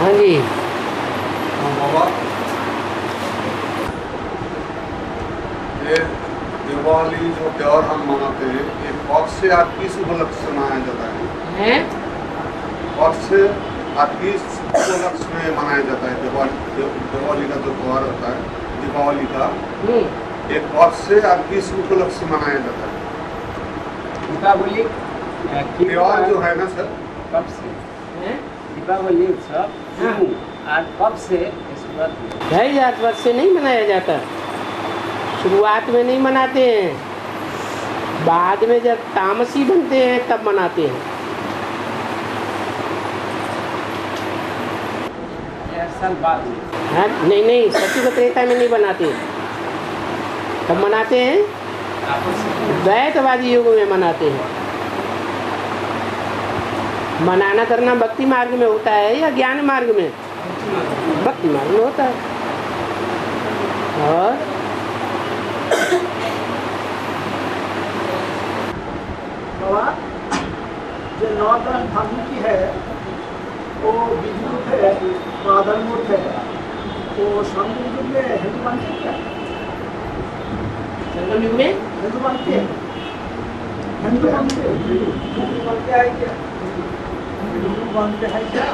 हाँ जी। हाँ बाबा, ये दिवाली जो त्योहार हम मनाते हैं ये कौन से आप किस उपलक्ष्य से मनाया जाता है? हैं? कौन से आप किस उपलक्ष्य में मनाया जाता है? दिवाली का जो त्योहार होता है दीपावली का, ये कौन से आप किस उपलक्ष्य से मनाया जाता है? दीपावली त्योहार जो है ना सर, कब से हैं? दीपावली उत्सव हाँ। आज कब से शुरुआत हुई? ढाई हजार वर्ष से नहीं मनाया जाता। शुरुआत में नहीं मनाते हैं, बाद में जब तामसी बनते हैं तब मनाते हैं। 1 साल बाद में। हाँ, नहीं, सत्युग त्रेता में नहीं बनाते, तब मनाते हैं आपस में द्वैतवादी युग में मनाते हैं। मनाना करना भक्ति मार्ग में होता है या ज्ञान मार्ग में? भक्ति मार्ग में होता है। और बाबा जो नॉर्दर्न धर्म की है वो विद्युत है, प्राधर्मूत है, तो संगम युग में हिंदू बनते क्या? संगम युग में हिंदू बनते हैं, हिंदू बनते हैं, हिंदू बनते हैं क्या? हिंदू बनते हैं क्या?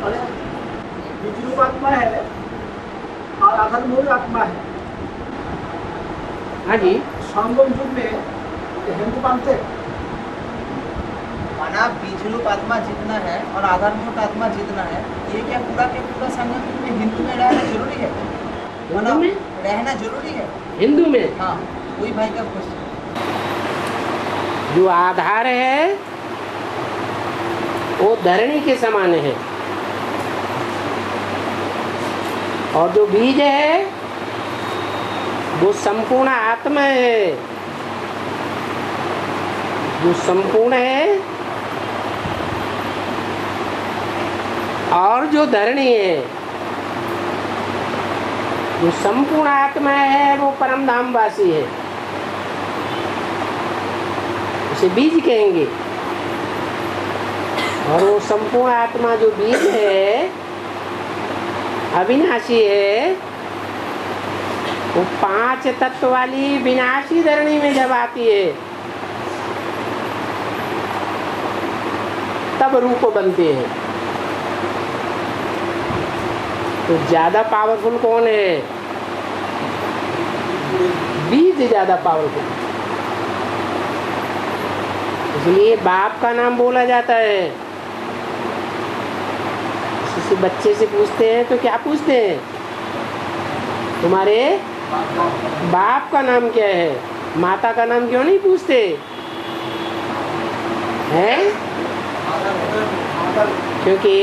अरे विद्युत आत्मा है और अधर्मूल आत्मा है। हाँ जी, संगम युग में हिंदू बनते हैं। माना बीजरूप आत्मा जितना है और आधारभूत आत्मा जितना है, ये क्या पूरा के पूरा संगम में हिंदू में रहना जरूरी है? हिंदू में रहना जरूरी है? हिंदू में हाँ, कोई भाई का क्वेश्चन। जो आधार है वो धरणी के समान है, और जो बीज है वो संपूर्ण आत्मा है। जो संपूर्ण है और जो धरणी है, जो संपूर्ण आत्मा है वो परम धाम वासी है, उसे बीज कहेंगे। और वो संपूर्ण आत्मा जो बीज है, अविनाशी है, वो 5 तत्व वाली विनाशी धरणी में जब आती है तब रूप बनते हैं। तो ज्यादा पावरफुल कौन है? बीज ज्यादा पावरफुल, इसलिए बाप का नाम बोला जाता है। किसी बच्चे से पूछते हैं तो क्या पूछते हैं? तुम्हारे बाप का नाम क्या है? माता का नाम क्यों नहीं पूछते हैं? क्योंकि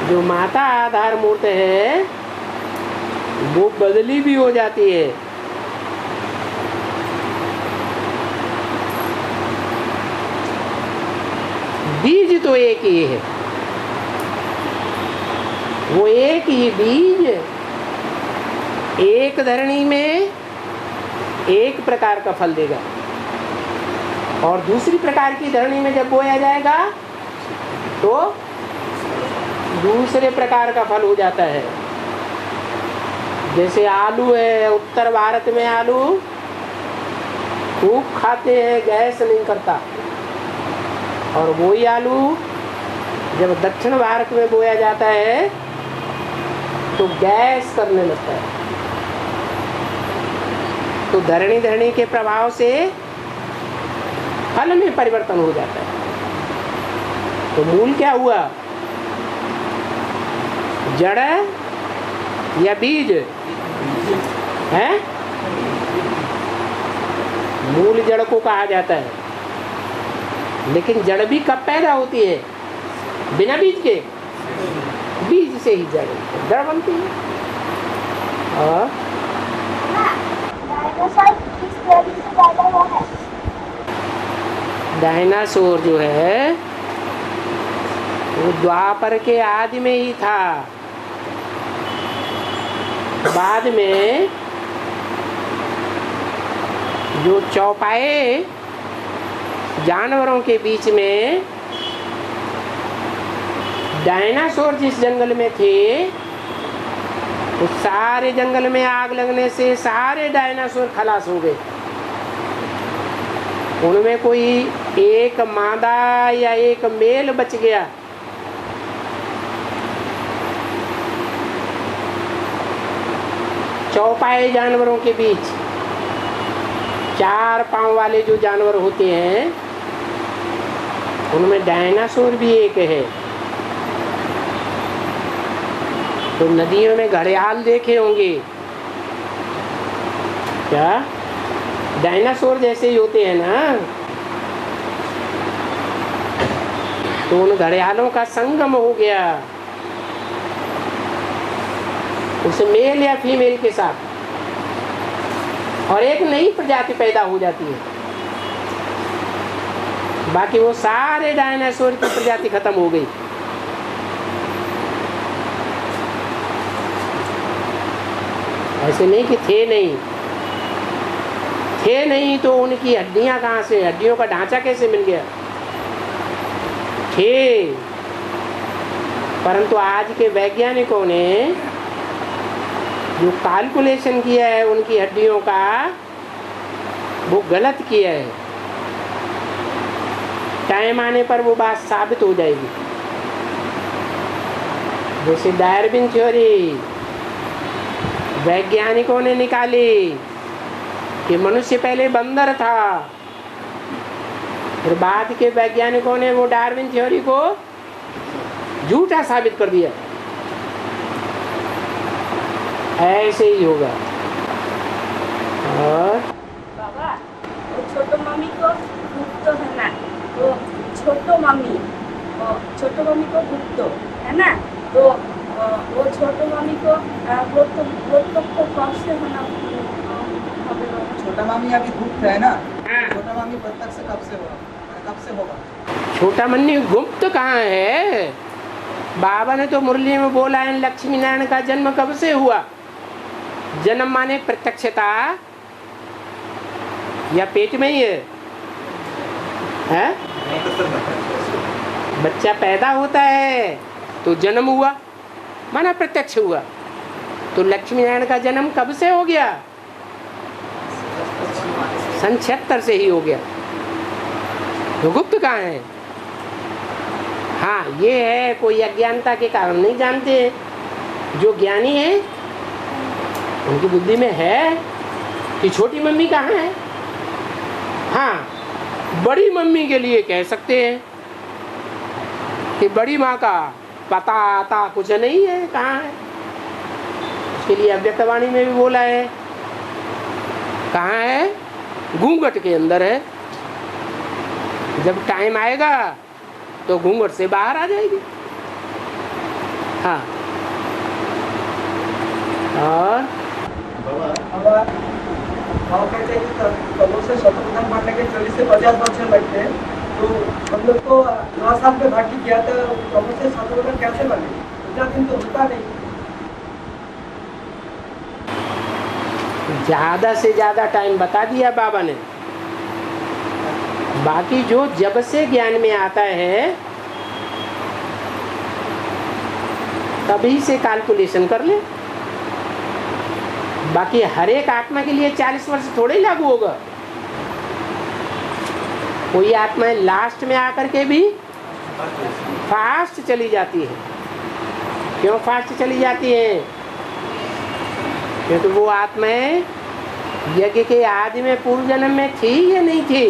जो माता आधार मूर्त है वो बदली भी हो जाती है। बीज तो एक ही है, वो एक ही बीज एक धरणी में एक प्रकार का फल देगा, और दूसरी प्रकार की धरणी में जब बोया जाएगा तो दूसरे प्रकार का फल हो जाता है। जैसे आलू है, उत्तर भारत में आलू खूब खाते हैं, गैस नहीं करता, और वही आलू जब दक्षिण भारत में बोया जाता है तो गैस करने लगता है। तो धरणी के प्रभाव से फल में परिवर्तन हो जाता है। तो मूल क्या हुआ? जड़ या बीज है? मूल जड़ को कहा जाता है, लेकिन जड़ भी कब पैदा होती है? बिना बीज के? बीज से ही जड़ बनती है। और डायनासोर जो है वो द्वापर के आदि में ही था। बाद में जो चौपाए जानवरों के बीच में डायनासोर जिस जंगल में थे, उस सारे जंगल में आग लगने से सारे डायनासोर खलास हो गए। उनमें कोई एक मादा या एक मेल बच गया। चौपाए जानवरों के बीच 4 पांव वाले जो जानवर होते हैं, उनमें डायनासोर भी एक है। तो नदियों में घड़ियाल देखे होंगे, क्या डायनासोर जैसे ही होते हैं ना। तो उन घड़ियालों का संगम हो गया उस मेल या फीमेल के साथ, और एक नई प्रजाति पैदा हो जाती है। बाकी वो सारे डायनासोर की प्रजाति खत्म हो गई। ऐसे नहीं कि थे नहीं तो उनकी हड्डियां कहाँ से, हड्डियों का ढांचा कैसे मिल गया? थे, परंतु आज के वैज्ञानिकों ने जो कैलकुलेशन किया है उनकी हड्डियों का, वो गलत किया है। टाइम आने पर वो बात साबित हो जाएगी। जैसे डार्विन थ्योरी वैज्ञानिकों ने निकाली कि मनुष्य पहले बंदर था, फिर बाद के वैज्ञानिकों ने वो डार्विन थ्योरी को झूठा साबित कर दिया। ऐसे ही होगा। और बाबा, वो छोटो मम्मी को गुप्तो है ना, वो छोटो मम्मी को गुप्तो है ना, तो वो छोटो मम्मी को को कब से होना হবে बाबा? छोटा मामी अभी गुप्त है ना, छोटा मामी प्रत्यक्ष कब से होगा? छोटा मन्नी गुप्त कहाँ है? बाबा ने तो मुरली में बोला है, लक्ष्मी नारायण का जन्म कब से हुआ? जन्म माने प्रत्यक्षता, या पेट में ही है? बच्चा पैदा होता है तो जन्म हुआ, माना प्रत्यक्ष हुआ। तो लक्ष्मी नारायण का जन्म कब से हो गया? सन 76 से ही हो गया। तो गुप्त कहाँ है? हाँ, ये है कोई अज्ञानता के कारण नहीं जानते। जो ज्ञानी है उनकी बुद्धि में है कि छोटी मम्मी कहाँ है। हाँ, बड़ी मम्मी के लिए कह सकते हैं कि बड़ी माँ का पता आता कुछ नहीं है, कहाँ है। उसके लिए अव्यक्तवाणी में भी बोला है, कहाँ है? घूंघट के अंदर है। जब टाइम आएगा तो घूंघट से बाहर आ जाएगी। हाँ, और कहते हैं कि कबूल से शत्रुघ्न पांडे के 40 से 50 वर्ष लगते हैं, तो हम लोग को 9 साल पे भर्ती किया था। कबूल से शत्रुघ्न कैसे बने? उतना दिन तो रुका नहीं। ज्यादा से ज्यादा टाइम बता दिया बाबा ने। बाकी जो जब से ज्ञान में आता है तभी से कैलकुलेशन कर ले। बाकी हर एक आत्मा के लिए 40 वर्ष थोड़े ही लागू होगा। कोई आत्माएं लास्ट में आकर के भी फास्ट चली जाती है। क्यों फास्ट चली जाती है? क्योंकि वो आत्माएं यज्ञ के आदि में पूर्व जन्म में थी या नहीं थी,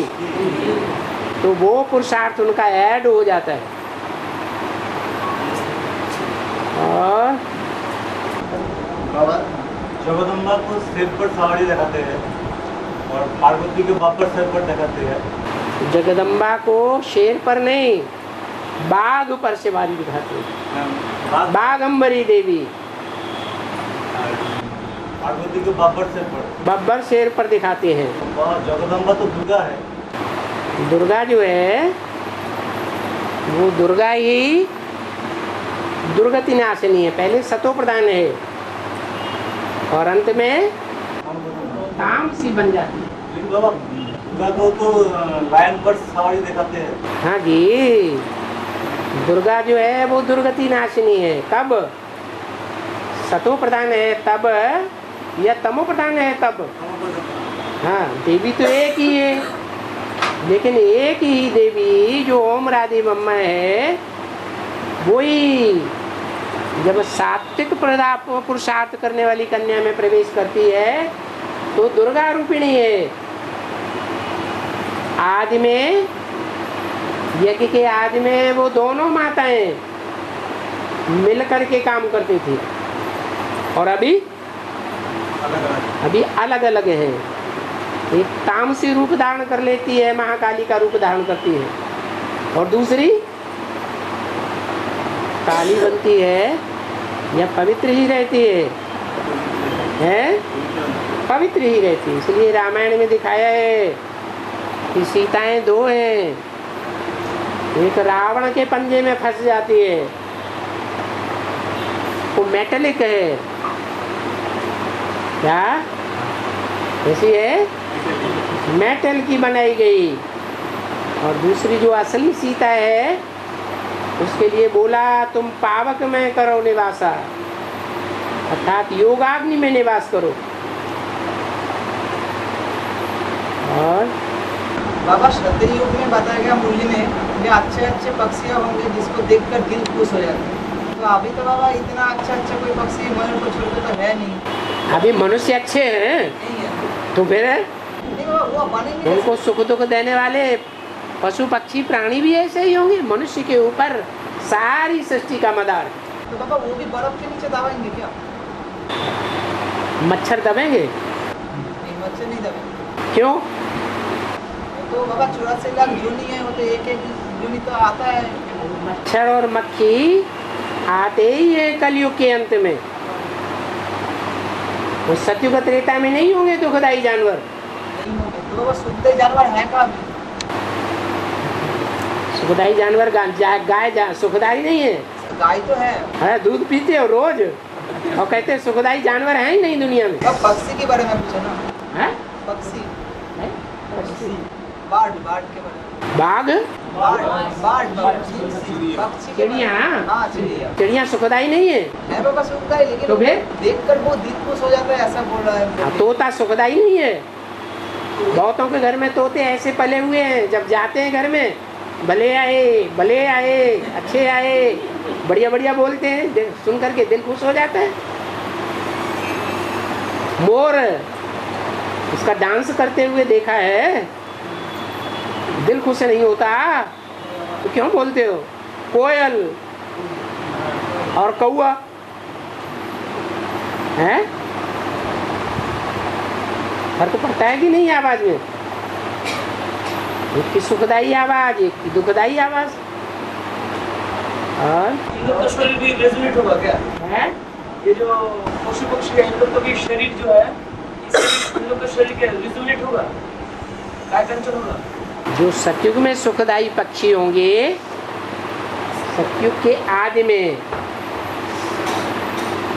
तो वो पुरुषार्थ उनका ऐड हो जाता है। और जगदम्बा को सिर पर सवारी दिखाते हैं और पार्वती के बापर सिर पर दिखाते हैं। जगदम्बा को शेर पर नहीं, बाघ पर सवारी दिखाते हैं। बाघंबरी देवी पार्वती के बापर सिर पर, बब्बर शेर पर दिखाते हैं। जगदम्बा तो दुर्गा है। दुर्गा जो है वो दुर्गा ही दुर्गति नाशिनी है। पहले सतो प्रधान है और अंत में तामसी बन जाती है। लेकिन बाबा दुर्गा को तो लायन पर सवारी दिखाते हैं। हाँ जी, दुर्गा जो है वो दुर्गति नाशिनी है। कब सतो प्रधान है तब, या तमो प्रधान है तब? हाँ, देवी तो एक ही है, लेकिन एक ही देवी जो ओम राधे मम्मा है, वही जब सात्विक पुरुषार्थ करने वाली कन्या में प्रवेश करती है तो दुर्गा रूपिणी है। आदि में, यज्ञ के आदि में वो दोनों माताएं मिल करके काम करती थी, और अभी अलग अलग है। एक तामसी रूप धारण कर लेती है, महाकाली का रूप धारण करती है, और दूसरी काली बनती है या पवित्र ही रहती है, पवित्र ही रहती है। इसलिए रामायण में दिखाया है कि सीताएं दो हैं, एक रावण के पंजे में फंस जाती है, वो मेटलिक है, क्या ऐसी है, मेटल की बनाई गई, और दूसरी जो असली सीता है उसके लिए बोला तुम पावक में करो निवासा, अर्थात योगाग्नि में निवास करो। और बाबा श्रद्धेय योग में बताया गया मुरली में कि अच्छे अच्छे पक्षी होंगे जिसको देखकर दिल खुश हो जाता है। तो अभी तो बाबा इतना अच्छा कोई पक्षी मयूर को छोड़ तो है नहीं। अभी मनुष्य अच्छे हैं नहीं है, तो फिर नहीं बाबा, वो बनेंगे उनको सुख दुख देने वाले पशु पक्षी प्राणी भी ऐसे ही होंगे। मनुष्य के ऊपर सारी सृष्टि का मदार। तो बाबा वो भी बर्फ के नीचे दबाएंगे क्या? मच्छर दबेंगे? नहीं, मच्छर नहीं दबेंगे। क्यों? तो बाबा 84 लाख जूनी है, वो तो एक एक जूनी तो आता है। मच्छर और मक्खी आते ही है कलयुग के अंत में। वो सतयुग त्रेता में नहीं होंगे दुखदाई जानवर। नहीं होंगे तो बाबा शुद्ध जानवर है का? सुखदाई जानवर गाय सुखदाई नहीं है। गाय तो है। अरे दूध पीते हो रोज और कहते हैं सुखदाई जानवर है ही नहीं दुनिया में। अब पक्षी के बारे में पूछो ना। है? पक्षी, है? बाढ़ के बारे में। बाघ, पक्षी, चिड़िया, हाँ चिड़िया, चिड़िया सुखदाई नहीं है। है बाबा सुखदाई, लेकिन तो फिर देखकर वो दिल खुश हो जाता है, ऐसा बोल रहा है। तोता सुखदाई नहीं है। बहुतों के घर में तोते ऐसे पले हुए हैं, जब जाते हैं घर में भले आए अच्छे आए बढ़िया बढ़िया बोलते हैं, सुन करके दिल खुश हो जाता है। मोर, उसका डांस करते हुए देखा है, दिल खुश नहीं होता तो क्यों बोलते हो? कोयल और कौआ है, फर्क पड़ता है कि नहीं आवाज में? एक की सुखदाई आवाज, एक की दुखदाई आवाज। और इन लोग का शरीर भी रेजोनेट होगा क्या? है ये जो पशु पक्षी है इन लोग का भी शरीर जो है, इन लोग का शरीर क्या रेजोनेट होगा, काय कंचन होगा? जो सतयुग में सुखदाई पक्षी होंगे, सतयुग के आदि में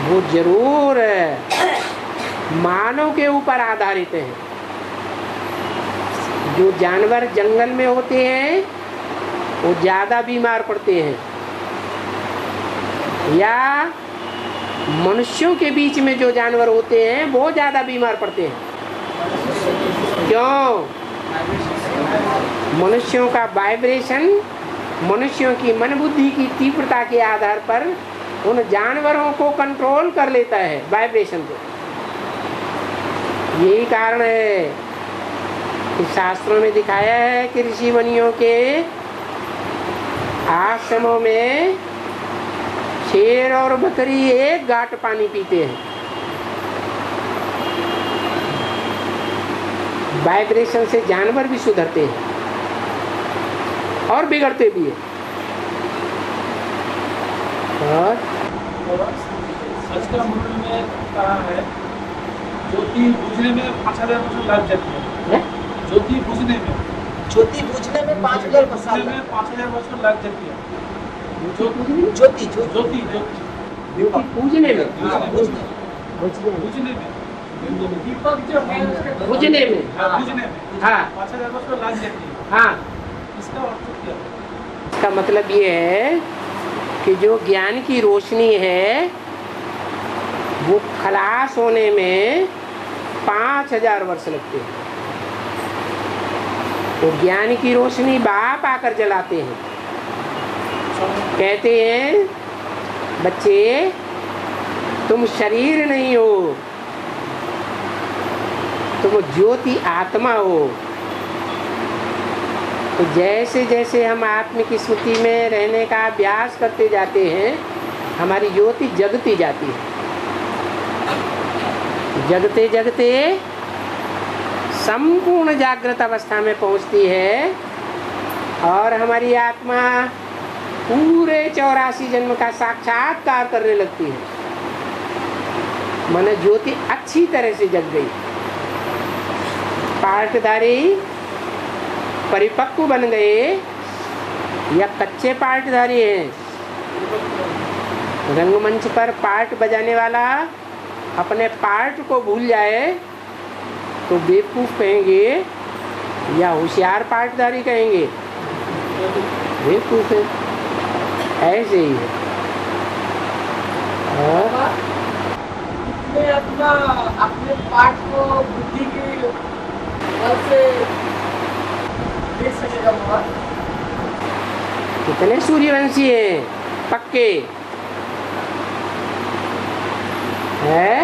वो जरूर मानव के ऊपर आधारित हैं। जो जानवर जंगल में होते हैं वो ज़्यादा बीमार पड़ते हैं, या मनुष्यों के बीच में जो जानवर होते हैं वो ज़्यादा बीमार पड़ते हैं। क्यों? मनुष्यों का वाइब्रेशन, मनुष्यों की मन बुद्धि की तीव्रता के आधार पर उन जानवरों को कंट्रोल कर लेता है, वाइब्रेशन को। यही कारण है कि शास्त्रों में दिखाया है कि ऋषि मुनियों के आश्रमों में शेर और बकरी एक घाट पानी पीते हैं। वाइब्रेशन से जानवर भी सुधरते हैं और बिगड़ते भी हैं। और सच का मुरली में कहा है ज्योति बुझने में 5000 वर्ष लग जाती है। ज्योति बुझने में 5000 बुझने में 5000 वर्ष लग जाती है। ज्योति ज्योति पूजने में बुझने में दीपक जो है उसके बुझने में। बुझने में हाँ 5,000 वर्ष में लाग जाती है। हाँ, इसका अर्थ क्या है? इसका मतलब ये है कि जो ज्ञान की रोशनी है वो खलास होने में 5,000 वर्ष लगते हैं। तो ज्ञान की रोशनी बाप आकर जलाते हैं, कहते हैं बच्चे तुम शरीर नहीं हो, तुम ज्योति आत्मा हो। तो जैसे जैसे हम आत्म की स्मृति में रहने का अभ्यास करते जाते हैं हमारी ज्योति जगती जाती है, जगते जगते संपूर्ण जागृत अवस्था में पहुंचती है और हमारी आत्मा पूरे 84 जन्म का साक्षात्कार करने लगती है। मन ज्योति अच्छी तरह से जग गई, पार्टधारी परिपक्व बन गए या कच्चे पार्टधारी हैं। रंगमंच पर पार्ट बजाने वाला अपने पार्ट को भूल जाए तो बेवकूफ कहेंगे या होशियार पार्टधारी कहेंगे? बेवकूफ है, ऐसे ही है। मैं अपने पाठ को बुद्धि की बल से देख सकेगा बाबा? कितने सूर्यवंशी हैं पक्के हैं?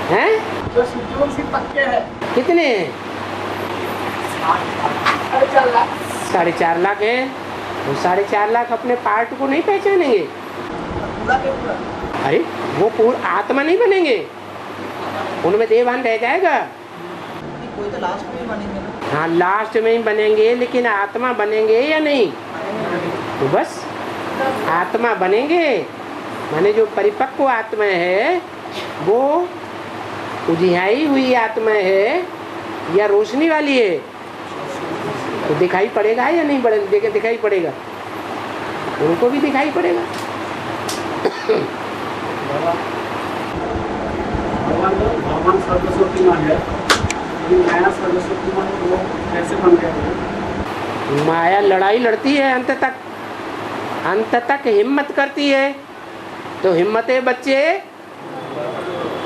हैं? जो सूर्यवंशी पक्के हैं कितने हैं? 4.5 लाख। 4.5 लाख हैं। वो 4.5 लाख अपने पार्ट को नहीं पहचानेंगे। पूरा के पूरा अरे वो पूरा आत्मा नहीं बनेंगे, उनमें देवान रह जाएगा। कोई तो लास्ट में ही बनेंगे ना। हाँ लास्ट में ही बनेंगे, लेकिन आत्मा बनेंगे या नहीं? तो बस आत्मा बनेंगे, माने जो परिपक्व आत्मा है वो उजियाई हुई आत्मा है या रोशनी वाली है? तो दिखाई पड़ेगा या नहीं पड़ेगा? दिखाई पड़ेगा, उनको भी दिखाई पड़ेगा। भगवान सर्वशक्तिमान है, माया सर्वशक्तिमान वो कैसे बन गया? माया लड़ाई लड़ती है, अंत तक हिम्मत करती है। तो हिम्मत है बच्चे,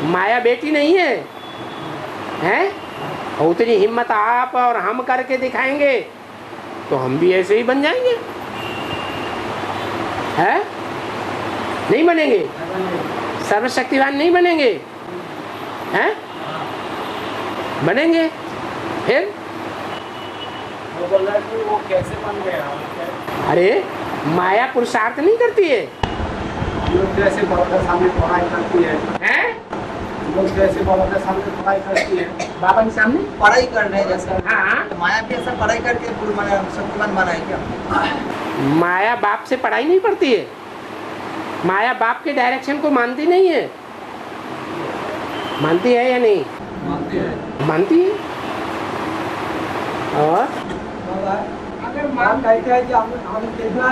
माया बेटी नहीं है, हैं? और उतनी हिम्मत आप और हम करके दिखाएंगे तो हम भी ऐसे ही बन जाएंगे, हैं? नहीं बनेंगे? सर्वशक्तिवान नहीं बनेंगे, हैं? बनेंगे। फिर वो बोल रहा है कि वो कैसे बन गया? अरे माया पुरुषार्थ नहीं करती है, लोग जैसे बाबा के सामने पढ़ाई करती है, हैं? लोग जैसे बाबा के सामने पढ़ाई करती है, बाबा के सामने। पढ़ाई कर रहे हैं जैसा। हाँ, तो माया भी ऐसा पढ़ाई करके पूर्ण बना शक्तिमान बना है क्या? माया बाप से पढ़ाई नहीं पड़ती है, माया बाप के डायरेक्शन को मानती नहीं है। मानती है या नहीं? मानती है। और अगर माँ कहते हैं कि हम कितना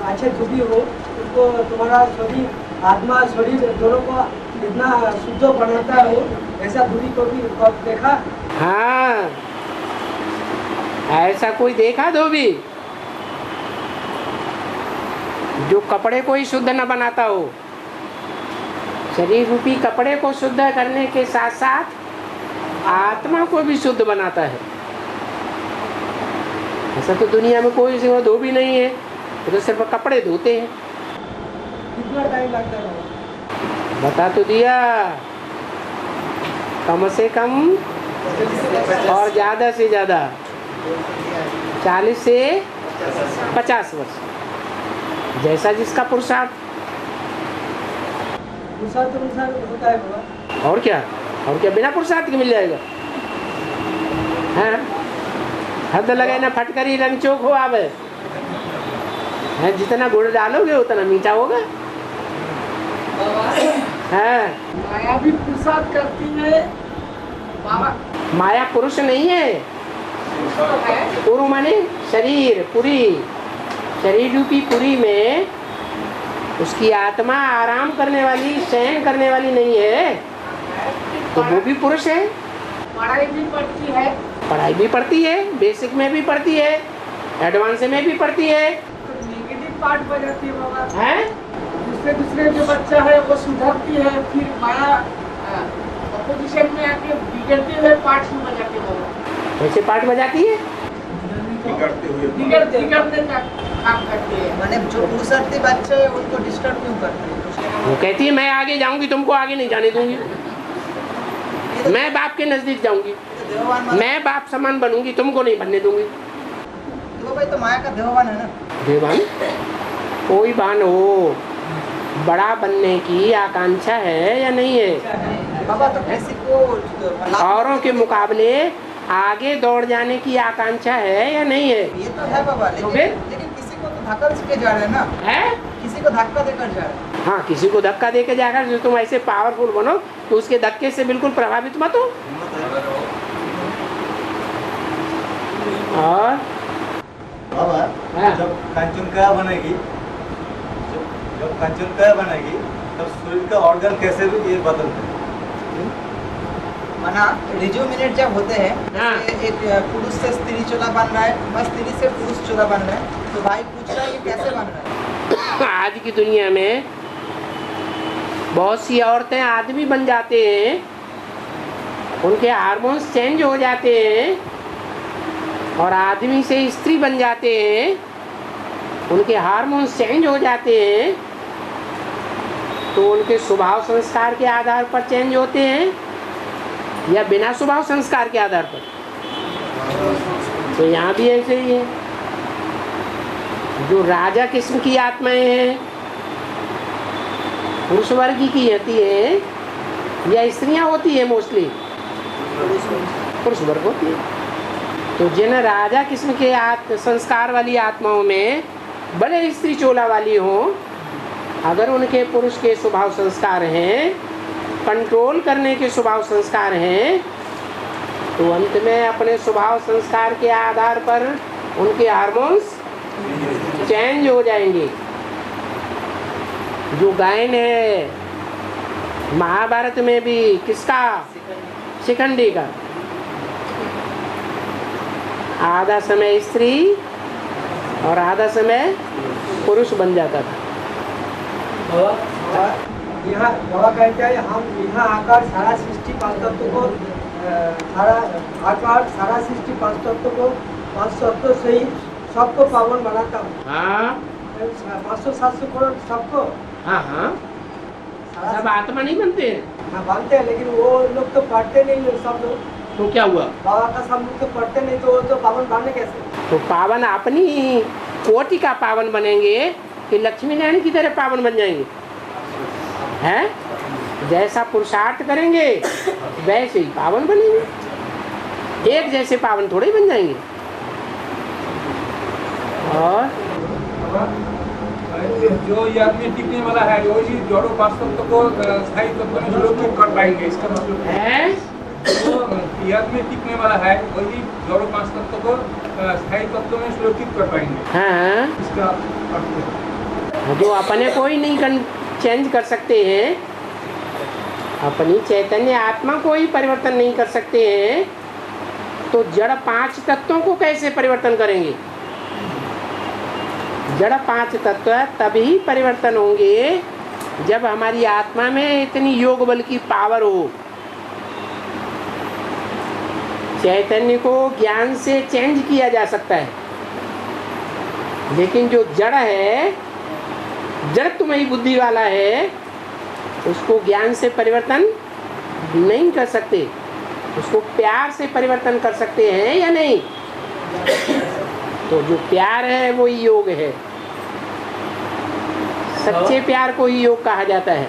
अच्छे दुखी हो, उसको तुम्हारा शरीर आत्मा शरीर दोनों को इतना शुद्ध बनाता है, ऐसा दुखी को भी देखा? हाँ, ऐसा कोई देखा धोबी जो कपड़े को ही शुद्ध न बनाता हो? शरीर रूपी कपड़े को शुद्ध करने के साथ साथ आत्मा को भी शुद्ध बनाता है। ऐसा तो दुनिया में कोई सिवा धोबी नहीं है, तो सिर्फ कपड़े धोते हैं। कितना टाइम लगता है? बता तो दिया, कम से कम और ज़्यादा से ज़्यादा 40 से 50 वर्ष, जैसा जिसका पुरुषार्थ। पुरुषार्थ अनुसार होता है बाबा। और क्या बिना पुरुषार्थ के मिल जाएगा? हाँ, हद लगे ना फटकरी रंग चोक हो आवे है, जितना गुड़ डालोगे उतना मीठा होगा। हाँ, माया भी पुरुषार्थ करती है बाबा। माया पुरुष नहीं है, पुरु माने शरीर, पूरी शरीर रूपी पूरी में उसकी आत्मा आराम करने वाली, शयन करने वाली नहीं है, तो वो भी पुरुष है। पढ़ाई भी पढ़ती है, पढ़ाई भी पढ़ती है, बेसिक में भी पढ़ती है, एडवांस में भी पढ़ती है। तो नेगेटिव पार्ट बजाती है बाबा। हैं? दूसरे जो बच्चा है वो सुधरती है, फिर माया अपोजिशन में आके बिगड़ते हुए पार्ट में बजाती है बाबा। कैसे पार्ट बजाती है? बिगड़ते बिगड़ने का काम करती है। मैंने जो पुरुषार्थी बच्चे हैं उनको डिस्टर्ब क्यों करते हैं? वो कहती है मैं आगे जाऊंगी, तुमको आगे नहीं जाने दूंगी, मैं बाप के नजदीक जाऊंगी, देववान माना, मैं बाप समान बनूंगी, तुमको नहीं बनने दूंगी। तो भाई तो माया का देववान है ना। देवान कोई बान हो, बड़ा बनने की आकांक्षा है या नहीं है? बाबा तो किसी को औरों के मुकाबले आगे दौड़ जाने की आकांक्षा है या नहीं है? ये तो है बाबा, तो लेकिन फिर? लेकिन किसी को तो धक्का के जा रहे हैं ना, है? किसी को धक्का देकर जा रहे हैं। हाँ, किसी को धक्का देके जाकर जो तुम ऐसे पावरफुल बनो तो उसके धक्के से बिल्कुल प्रभावित मत हो। और बाबा हाँ। जब कंचनकाया बनेगी, जब कंचनकाया बनेगी तब शरीर का ऑर्गन कैसे भी ये बदलते हैं। माना रिजुमिनेट जब होते हैं, हाँ। जैसे एक पुरुष से स्त्री चोला बन रहा है, बस स्त्री से पुरुष चोला बन रहा है, तो भाई पूछ रहा है ये कैसे बन रहा है? आज की दुनिया में बहुत सी औरतें आदमी बन जाते हैं, उनके हार्मोन्स चेंज हो जाते हैं और आदमी से स्त्री बन जाते हैं, उनके हार्मोन्स चेंज हो जाते हैं, तो उनके स्वभाव संस्कार के आधार पर चेंज होते हैं या बिना स्वभाव संस्कार के आधार पर? तो यहाँ भी ऐसे ही है। जो राजा किस्म की आत्माएं हैं, पुरुष वर्ग की होती है या स्त्रियां होती है? मोस्टली पुरुष वर्ग होती है। तो जिन राजा किस्म के संस्कार वाली आत्माओं में भले स्त्री चोला वाली हो, अगर उनके पुरुष के स्वभाव संस्कार हैं, कंट्रोल करने के स्वभाव संस्कार हैं, तो अंत में अपने स्वभाव संस्कार के आधार पर उनके हार्मोन्स चेंज हो जाएंगे। जो गायन है महाभारत में भी किसका? शिखंडी का। आधा समय स्त्री और आधा समय पुरुष बन जाता था। यहाँ बाबा कहते हैं हम यहाँ आकर सारा सृष्टि पांच तत्व को सारा आकार सारा सृष्टि पांच तत्व को पांच तत्व से ही सबको पावन बनाता हूँ। हाँ 500-700 करोड़ सबको। हाँ हाँ, सब आत्मा नहीं बनते हैं। हाँ बनते हैं, लेकिन वो लोग तो पढ़ते नहीं है सब लोग। तो क्या हुआ? बाबा का सब लोग तो पढ़ते नहीं, तो वो तो पावन बने कैसे? तो पावन अपनी कोटि का पावन बनेंगे कि लक्ष्मी नारायण की तरह पावन बन जाएंगे? हैं? जैसा पुरुषार्थ करेंगे वैसे ही पावन बनेंगे, एक जैसे पावन थोड़े बन जाएंगे। और जो ये आदमी टिकने वाला है वही जड़ों वास्तव को स्थायी तत्व में सुरक्षित कर पाएंगे, इसका मतलब है जो ये आदमी टिकने वाला है वही जड़ों पांच तत्व को स्थायी तत्व में सुरक्षित कर पाएंगे, हाँ, इसका अर्थ है। जो अपने को ही नहीं चेंज कर सकते हैं, अपनी चैतन्य आत्मा को ही परिवर्तन नहीं कर सकते हैं, तो जड़ पांच तत्वों को कैसे परिवर्तन करेंगे? जड़ पांच तत्व तभी परिवर्तन होंगे जब हमारी आत्मा में इतनी योग बल की पावर हो। चैतन्य को ज्ञान से चेंज किया जा सकता है, लेकिन जो जड़ है, जड़त्वमयी बुद्धि वाला है, उसको ज्ञान से परिवर्तन नहीं कर सकते। उसको प्यार से परिवर्तन कर सकते हैं या नहीं? तो जो प्यार है वो ही योग है। सच्चे प्यार को ही योग कहा जाता है।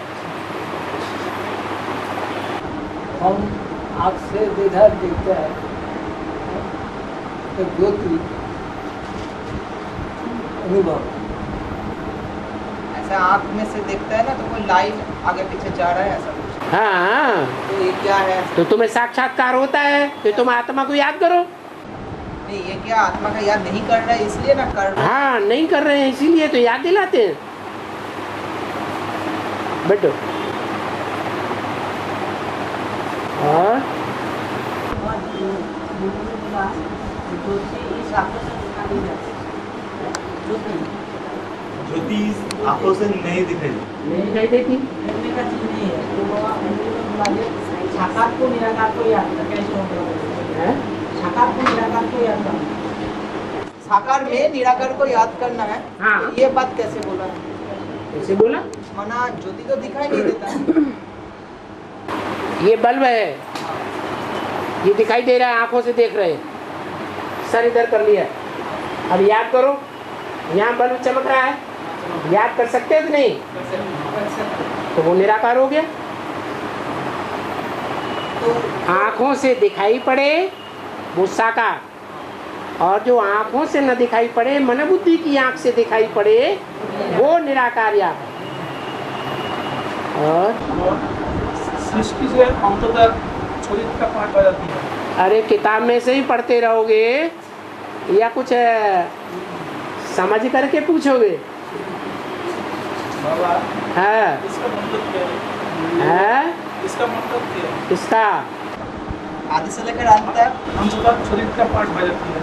हम आँख से इधर देखते हैं तो ज्योति अनुभव, ऐसा आँख में से देखता है ना तो कोई लाइन आगे पीछे जा रहा है ऐसा कुछ, हाँ, तो ये क्या है? तो तुम्हें साक्षात्कार होता है तो तुम आत्मा को याद करो। नहीं, ये क्या आत्मा का याद नहीं कर रहा है इसलिए ना कर रहा है? हाँ, नहीं कर रहे हैं इसीलिए तो याद दिलाते हैं। बैठो। और ज्योति इस आंखों से नहीं दिखाई नहीं दिखाई देती। देखने का चीज नहीं है तो बाबा साकार को निराकार को याद कर कैसे होगा हैं? साकार को निराकार को याद करना साकार में निराकार को याद करना है। हाँ। ये बात कैसे बोला ऐसे बोला। मना ज्योति तो दिखाई नहीं देता। ये बल्ब है, ये दिखाई दे रहा है, आंखों से देख रहे हैं। सर इधर कर लिया। अब याद करो, यहाँ बल्ब चमक रहा है, याद कर सकते हैं कि नहीं? तो वो निराकार हो गया। आंखों से दिखाई पड़े वो साकार, और जो आंखों से न दिखाई पड़े, मन बुद्धि की आंख से दिखाई पड़े, वो निराकार या है। और सृष्टि से अंततः शरीर का पाठ हो जाती है। अरे किताब में से ही पढ़ते रहोगे या कुछ समझ करके पूछोगे? बाबा है इसका मतलब क्या है इसका मतलब क्या है? किसका? आदि से लेकर अंत तक अंततः शरीर का पाठ हो जाती है।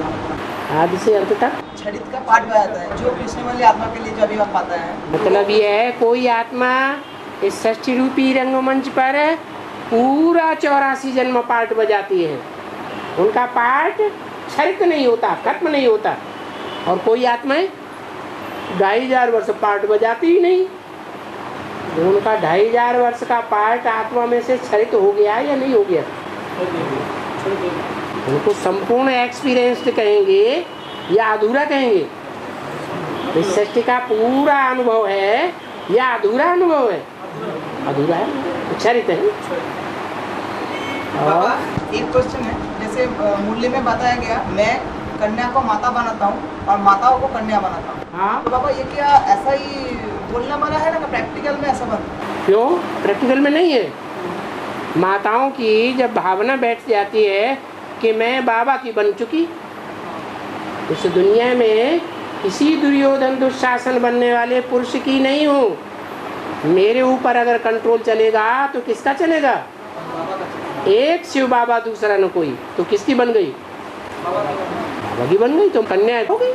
आदि से अंत तक शरीर का पाठ हो जाता है जो कृष्ण वाली आत्मा के लिए जो अभी आप पाता है। मतलब ये है, कोई आत्मा इस षष्ठी रूपी रंगमंच पर पूरा 84 जन्म पाठ बजाती है। उनका पाठ क्षरित नहीं होता, खत्म नहीं होता। और कोई आत्माएं 2500 वर्ष पाठ बजाती ही नहीं। तो उनका 2500 वर्ष का पाठ आत्मा में से क्षरित हो गया या नहीं हो गया? उनको संपूर्ण एक्सपीरियंस्ड कहेंगे या अधूरा कहेंगे? इस सृष्टि का पूरा अनुभव है या अधूरा अनुभव है? अधूरा है, क्षरित है। बाबा एक क्वेश्चन है, जैसे मूल्य में बताया गया मैं कन्या को माता बनाता हूँ और माताओं को कन्या बनाता हूँ। हाँ, तो बाबा ये क्या ऐसा ही बोलना वाला है ना, प्रैक्टिकल में ऐसा बनता? क्यों प्रैक्टिकल में नहीं है? माताओं की जब भावना बैठ जाती है कि मैं बाबा की बन चुकी, इस दुनिया में किसी दुर्योधन दुशासन बनने वाले पुरुष की नहीं हूँ। मेरे ऊपर अगर कंट्रोल चलेगा तो किसका चलेगा? एक शिव बाबा, दूसरा न कोई। तो किसकी बन गई? बाबा की बन गई, तो कन्याएं हो गई।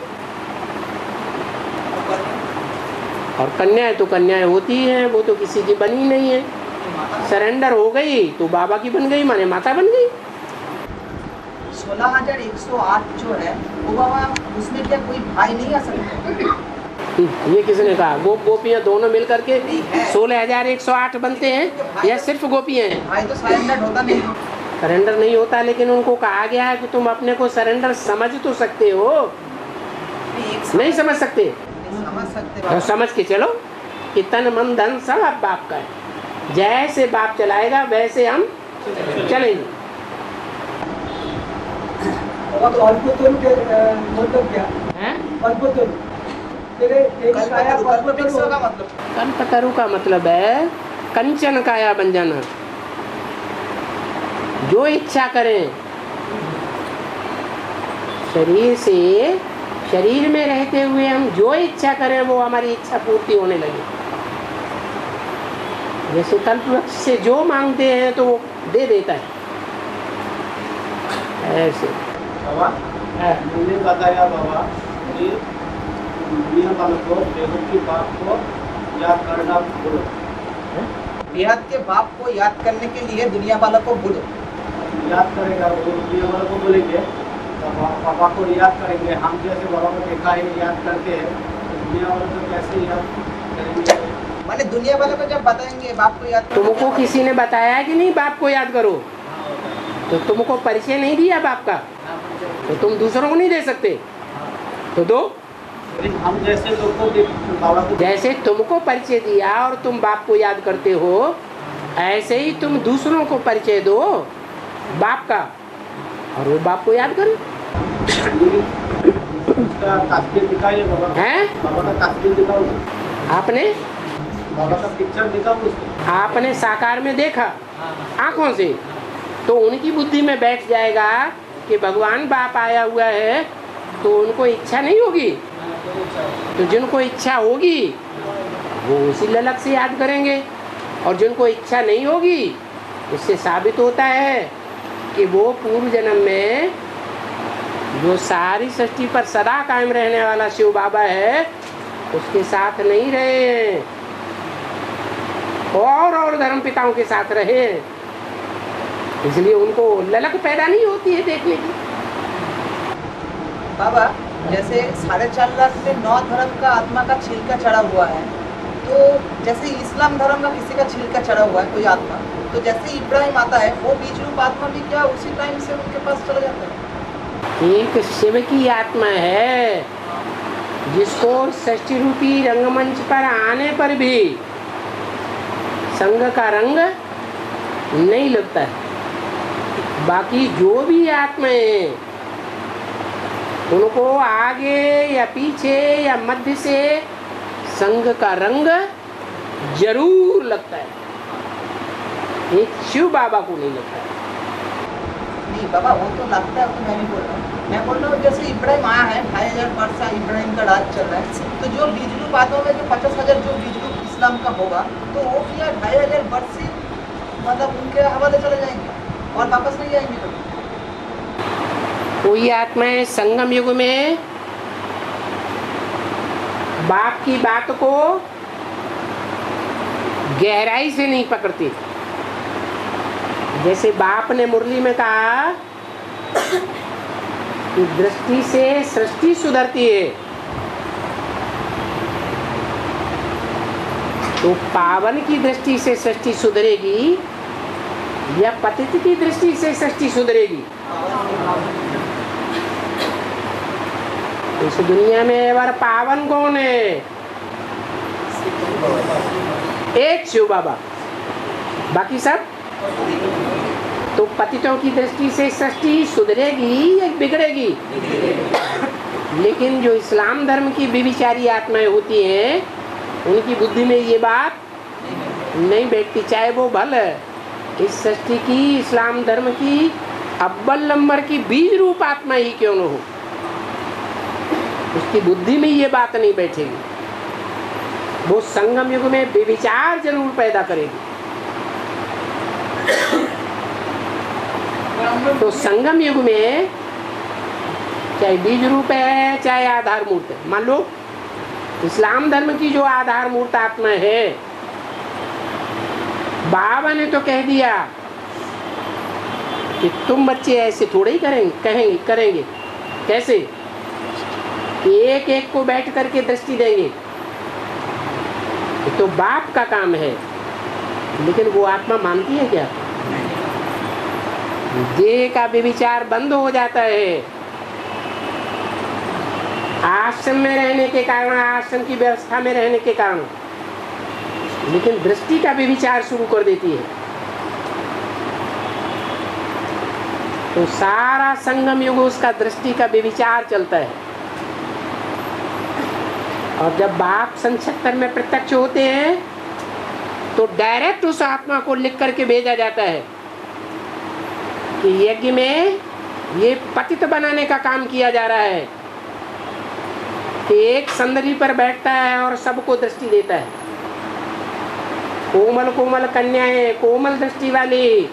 और कन्याएं तो कन्याएं होती हैं, वो तो किसी की बनी नहीं है। सरेंडर हो गई तो बाबा की बन गई, माने माता बन गई। 16,108 जो है वो बाबा, उसमें क्या कोई भाई नहीं आ सकता? ये किसने कहा? गोपियां दोनों मिलकर के 16,108 बनते हैं या सिर्फ गोपियां हैं? भाई तो सरेंडर होता नहीं। सरेंडर नहीं होता, लेकिन उनको कहा गया है कि तुम अपने को सरेंडर समझ तो सकते हो, नहीं समझ सकते? समझ सकते तो बाबा। समझ के चलो कि तन मन धन सब अब बाप का है। जैसे बाप चलाएगा वैसे हम चलेंगे। और अल्पतरु के मतलब क्या हैं? अल्पतरु तेरे एक काया कल्पवृक्षों का मतलब कल्पतरु का मतलब है कंचन काया बन जाना। जो इच्छा करें, शरीर से, शरीर में रहते हुए हम जो इच्छा करें वो हमारी इच्छा पूर्ति होने लगे। जैसे कल्पवृक्ष से जो मांगते हैं तो वो दे देता है, ऐसे। बाबा मैंने बताया बाबा कि दुनिया वालों को बेगम की बात को याद करना बोलो। बेहद के बाप को याद करने के लिए दुनिया वालों को बोलो। याद करेगा वो, दुनिया वालों को बोलेंगे तो पापा को याद करेंगे। हम जैसे बाबा को देखा है याद करते हैं, तो दुनिया वालों को कैसे याद करेंगे? माने दुनिया वालों को जब बताएंगे बाप को याद करो, तुमको किसी ने बताया कि नहीं बाप को याद करो? तो तुमको परिचय नहीं दिया बाप का, तो तुम दूसरों को नहीं दे सकते, तो दो। हम जैसे लोग को बाबा को, जैसे तुमको परिचय दिया और तुम बाप को याद करते हो, ऐसे ही तुम दूसरों को परिचय दो बाप का, और वो बाप को याद करो। उसका तस्वीर दिखाइए बाबा। हैं? बाबा का तस्वीर दिखाओ, आपने बाबा का पिक्चर दिखाओ उसको। आपने साकार में देखा आंखों से, तो उनकी बुद्धि में बैठ जाएगा कि भगवान बाप आया हुआ है, तो उनको इच्छा नहीं होगी। तो जिनको इच्छा होगी वो उसी ललक से याद करेंगे। और जिनको इच्छा नहीं होगी, इससे साबित होता है कि वो पूर्व जन्म में जो सारी सृष्टि पर सदा कायम रहने वाला शिव बाबा है उसके साथ नहीं रहे हैं, और धर्म पिताओं के साथ रहे, इसलिए उनको ललक पैदा नहीं होती है देखने की। बाबा जैसे 4.5 लाख में 9 धर्म का आत्मा का छिलका चढ़ा हुआ है, तो जैसे इस्लाम धर्म का किसी का छिलका चढ़ा हुआ है कोई आत्मा, तो जैसे इब्राहिम आता है वो बीज रूप आत्मा भी क्या उसी टाइम से उनके पास चला जाता है? एक शिव की आत्मा है जिसको सृष्टि रूपी रंगमंच पर आने पर भी संग का रंग नहीं लगता है। बाकी जो भी आत्माएं हैं उनको आगे या पीछे या मध्य से संग का रंग जरूर लगता है, एक शिव बाबा को नहीं लगता है। नहीं बाबा वो तो लगता है, वो तो मैं नहीं बोल रहा हूँ। मैं बोल रहा हूँ जैसे इब्राहिम आया है 2500 वर्ष इब्राहिम का राज चल रहा है, तो जो बीज रूप आत्मा में जो 50,000 जो बीज रूप इस्लाम का होगा, तो वो क्या 2500 वर्ष से मतलब उनके हवाले चले जाएंगे और वापस नहीं आएंगे कभी? कोई आत्माएं संगम युग में बाप की बात को गहराई से नहीं पकड़ती। जैसे बाप ने मुरली में कहा कि दृष्टि से सृष्टि सुधरती है, तो पावन की दृष्टि से सृष्टि सुधरेगी या पतित की दृष्टि से सृष्टि सुधरेगी? इस दुनिया में और पावन कौन है? एक शिव बाबा, बाकी सब। तो पतितों की दृष्टि से सृष्टि सुधरेगी या बिगड़ेगी? लेकिन जो इस्लाम धर्म की व्यभिचारी आत्माएं होती हैं उनकी बुद्धि में ये बात नहीं बैठती, चाहे वो भल इस सृष्टि की इस्लाम धर्म की अव्वल नंबर की बीज रूप आत्मा ही क्यों न हो, उसकी बुद्धि में ये बात नहीं बैठेगी। वो संगम युग में व्यभिचार जरूर पैदा करेगी। तो संगम युग में चाहे बीज रूप है चाहे आधार मूर्त है, मान लो इस्लाम धर्म की जो आधार मूर्त आत्मा है, बाबा ने तो कह दिया कि तुम बच्चे ऐसे थोड़े ही करेंगे। कैसे? एक एक को बैठ करके दृष्टि देंगे, तो बाप का काम है। लेकिन वो आत्मा मानती है क्या? देह का व्यभिचार बंद हो जाता है। आश्रम में रहने के कारण, आश्रम की व्यवस्था में रहने के कारण, लेकिन दृष्टि का व्यभिचार शुरू कर देती है। तो सारा संगम युग उसका दृष्टि का व्यभिचार चलता है। और जब बाप संक्षेत्र में प्रत्यक्ष होते हैं तो डायरेक्ट उस आत्मा को लिख करके भेजा जाता है कि यज्ञ में ये पतित बनाने का काम किया जा रहा है, कि एक संदली पर बैठता है और सबको दृष्टि देता है। कोमल कोमल कन्याएं, कोमल दृष्टि वाली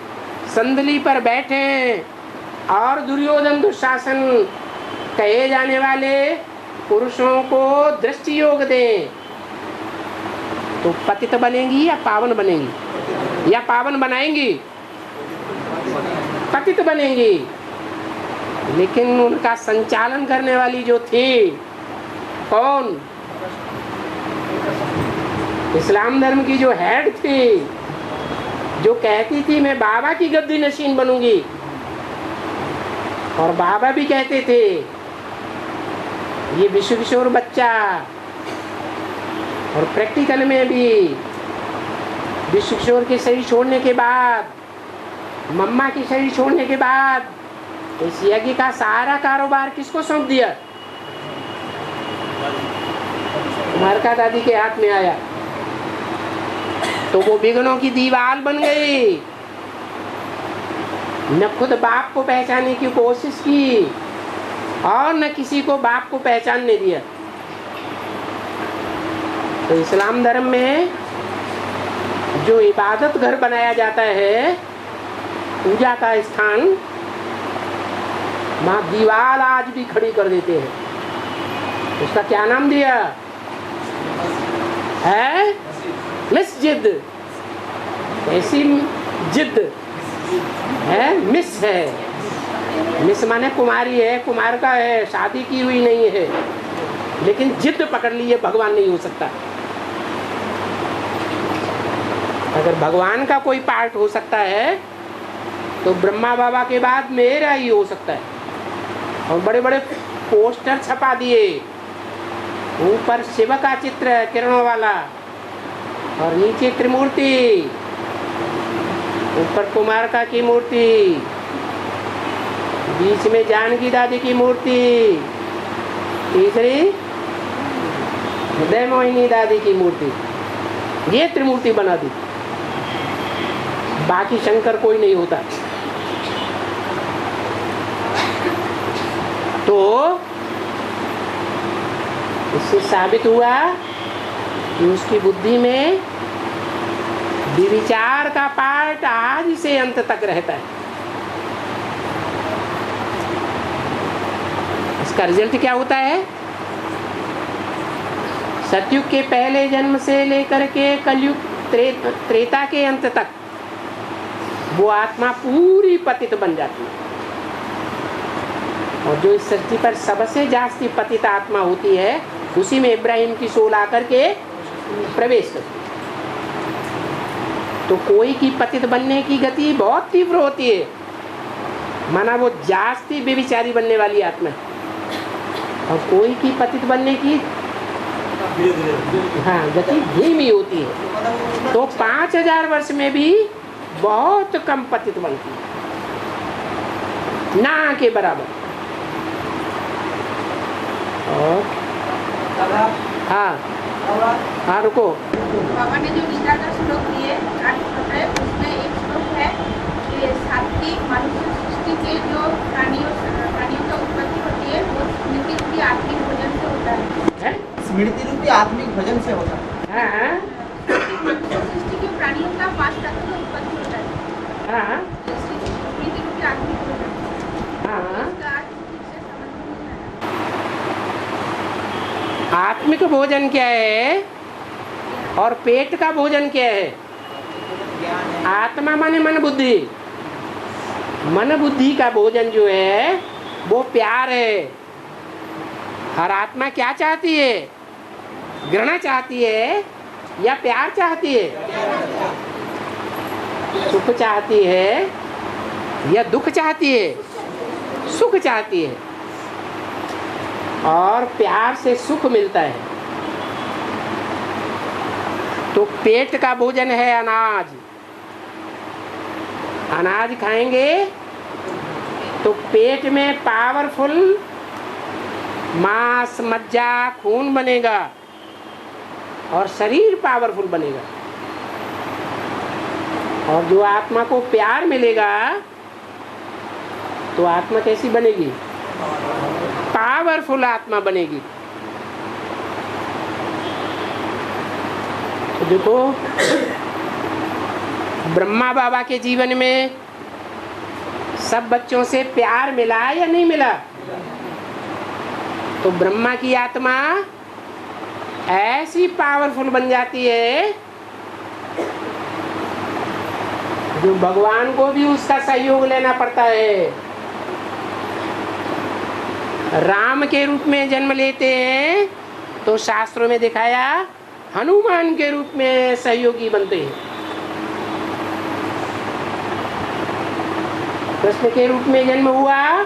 संदली पर बैठे और दुर्योधन दुशासन कहे जाने वाले पुरुषों को दृष्टि योग दें, तो पतित बनेंगी या पावन बनेंगी? या पावन बनाएंगी? पतित बनेंगी। लेकिन उनका संचालन करने वाली जो थी, कौन? इस्लाम धर्म की जो हेड थी, जो कहती थी मैं बाबा की गद्दी नशीन बनूंगी, और बाबा भी कहते थे ये विश्व किशोर बच्चा, और प्रैक्टिकल में भी विश्व किशोर के शरीर छोड़ने के बाद, मम्मा की शरीर छोड़ने के बाद इस यज्ञ का सारा कारोबार किसको सौंप दिया? मारका दादी के हाथ में आया। तो वो विघ्नों की दीवार बन गई। न खुद बाप को पहचानने की कोशिश की और न किसी को बाप को पहचानने दिया। तो इस्लाम धर्म में जो इबादत घर बनाया जाता है, पूजा का स्थान, वहाँ दीवार आज भी खड़ी कर देते हैं। उसका क्या नाम दिया है? मस्जिद। ऐसी जिद है, मिस है। मिस माने कुमारी है, कुमार का है, शादी की हुई नहीं है, लेकिन जिद पकड़ ली है भगवान नहीं हो सकता। अगर भगवान का कोई पार्ट हो सकता है तो ब्रह्मा बाबा के बाद मेरा ही हो सकता है। और बड़े बड़े पोस्टर छपा दिए, ऊपर शिव का चित्र है किरणों वाला, और नीचे त्रिमूर्ति, ऊपर कुमारका की मूर्ति, बीच में जानकी दादी की मूर्ति, तीसरी हृदय मोहिनी दादी की मूर्ति। ये त्रिमूर्ति बना दी, बाकी शंकर कोई नहीं होता। तो इससे साबित हुआ कि उसकी बुद्धि में विचार का पार्ट आज से अंत तक रहता है। इसका रिजल्ट क्या होता है? सतयुग के पहले जन्म से लेकर के कलयुग त्रेता के अंत तक वो आत्मा पूरी पतित बन जाती है। और जो इस सृष्टि पर सबसे जास्ती पतित आत्मा होती है, उसी में इब्राहिम की सोल आकर के प्रवेश करती है। तो कोई की पतित बनने की गति बहुत तीव्र होती है, माना वो जास्ती बेविचारी बनने वाली आत्मा है। और कोई की पतित बनने की गति धीमी होती है। तो 5000 वर्ष में भी बहुत कम पतित बनती है, ना के बराबर। और हाँ रुको। बाबा ने जो गीता का श्लोक दिए उसमें एक श्लोक है कि सात्विक मनुष्य सृष्टि के जो प्राणियों का उत्पत्ति होती है वो स्मृति रूपी आत्मिक भोजन से होता है। स्मृति रूपी आत्मिक भोजन से होता है। सृष्टि के प्राणियों का 5 तत्व का उत्पत्ति होता है। स्मृति रूपी आत्मिक भोजन। आत्मिक भोजन क्या है और पेट का भोजन क्या है? आत्मा माने मन बुद्धि। मन बुद्धि का भोजन जो है वो प्यार है। हर आत्मा क्या चाहती है? घृणा चाहती है या प्यार चाहती है? सुख चाहती है या दुख चाहती है? सुख चाहती है। और प्यार से सुख मिलता है। तो पेट का भोजन है अनाज। अनाज खाएंगे तो पेट में पावरफुल मांस, मज्जा, खून बनेगा और शरीर पावरफुल बनेगा। और जो आत्मा को प्यार मिलेगा तो आत्मा कैसी बनेगी? पावरफुल आत्मा बनेगी। तो देखो, ब्रह्मा बाबा के जीवन में सब बच्चों से प्यार मिला या नहीं मिला? तो ब्रह्मा की आत्मा ऐसी पावरफुल बन जाती है जो भगवान को भी उसका सहयोग लेना पड़ता है। राम के रूप में जन्म लेते हैं तो शास्त्रों में दिखाया हनुमान के रूप में सहयोगी बनते हैं। कृष्ण के रूप में जन्म हुआ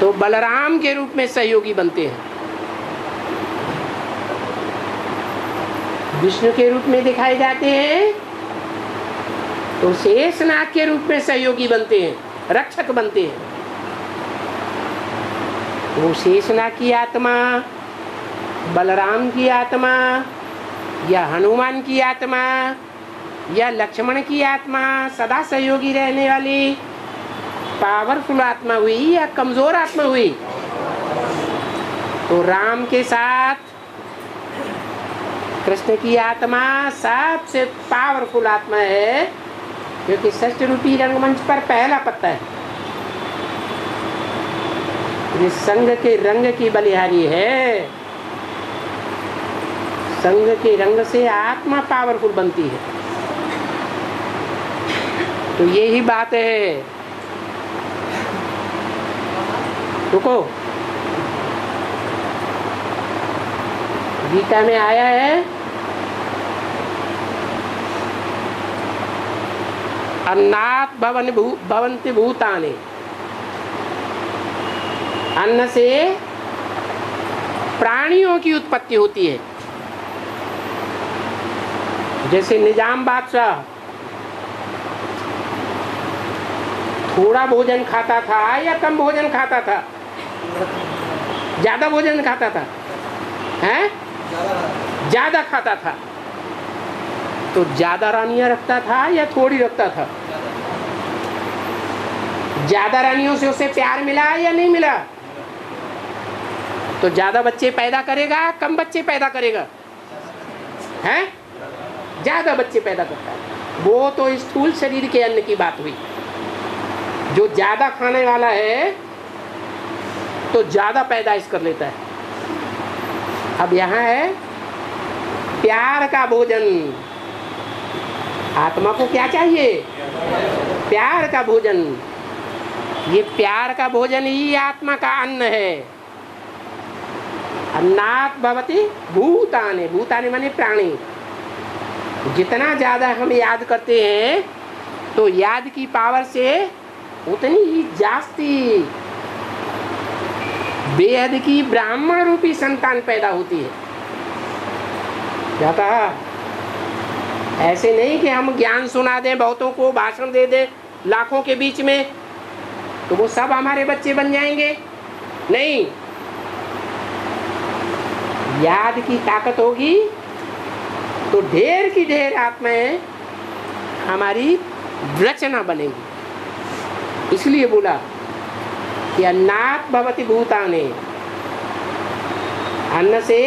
तो बलराम के रूप में सहयोगी बनते हैं। विष्णु के रूप में दिखाए जाते हैं तो शेषनाग के रूप में सहयोगी बनते हैं, रक्षक बनते हैं। वो शेषनाग की आत्मा, बलराम की आत्मा या हनुमान की आत्मा या लक्ष्मण की आत्मा सदा सहयोगी रहने वाली पावरफुल आत्मा हुई या कमजोर आत्मा हुई? तो राम के साथ कृष्ण की आत्मा सबसे पावरफुल आत्मा है, क्योंकि षष्ठ रूपी रंगमंच पर पहला पत्ता है। ये संग के रंग की बलिहारी है। संग के रंग से आत्मा पावरफुल बनती है। तो यही बात है। रुको, गीता में आया है अन्नात् भवन्ति भूतानि। अन्न से प्राणियों की उत्पत्ति होती है। जैसे निजाम बादशाह थोड़ा भोजन खाता था या कम भोजन खाता था? ज्यादा भोजन खाता था, हैं? ज्यादा खाता था। तो ज्यादा रानियां रखता था या थोड़ी रखता था? ज्यादा रानियों से उसे प्यार मिला या नहीं मिला? तो ज्यादा बच्चे पैदा करेगा, कम बच्चे पैदा करेगा? हैं? ज्यादा बच्चे पैदा करता है। वो तो स्थूल शरीर के अन्न की बात हुई। जो ज्यादा खाने वाला है तो ज्यादा पैदाइश कर लेता है। अब यहाँ है प्यार का भोजन। आत्मा को क्या चाहिए? प्यार का भोजन। ये प्यार का भोजन ही आत्मा का अन्न है। अन्नात् भवति भूतानि। भूतानि माने प्राणी। जितना ज्यादा हम याद करते हैं तो याद की पावर से उतनी ही जास्ती बेहद की ब्राह्मण रूपी संतान पैदा होती है। क्या कहा? ऐसे नहीं कि हम ज्ञान सुना दें, बहुतों को भाषण दे दें लाखों के बीच में, तो वो सब हमारे बच्चे बन जाएंगे। नहीं, याद की ताकत होगी तो ढेर की ढेर आत्माएं हमारी रचना बनेगी। इसलिए बोला कि अन्नात् भवति भूतानि। अन्न से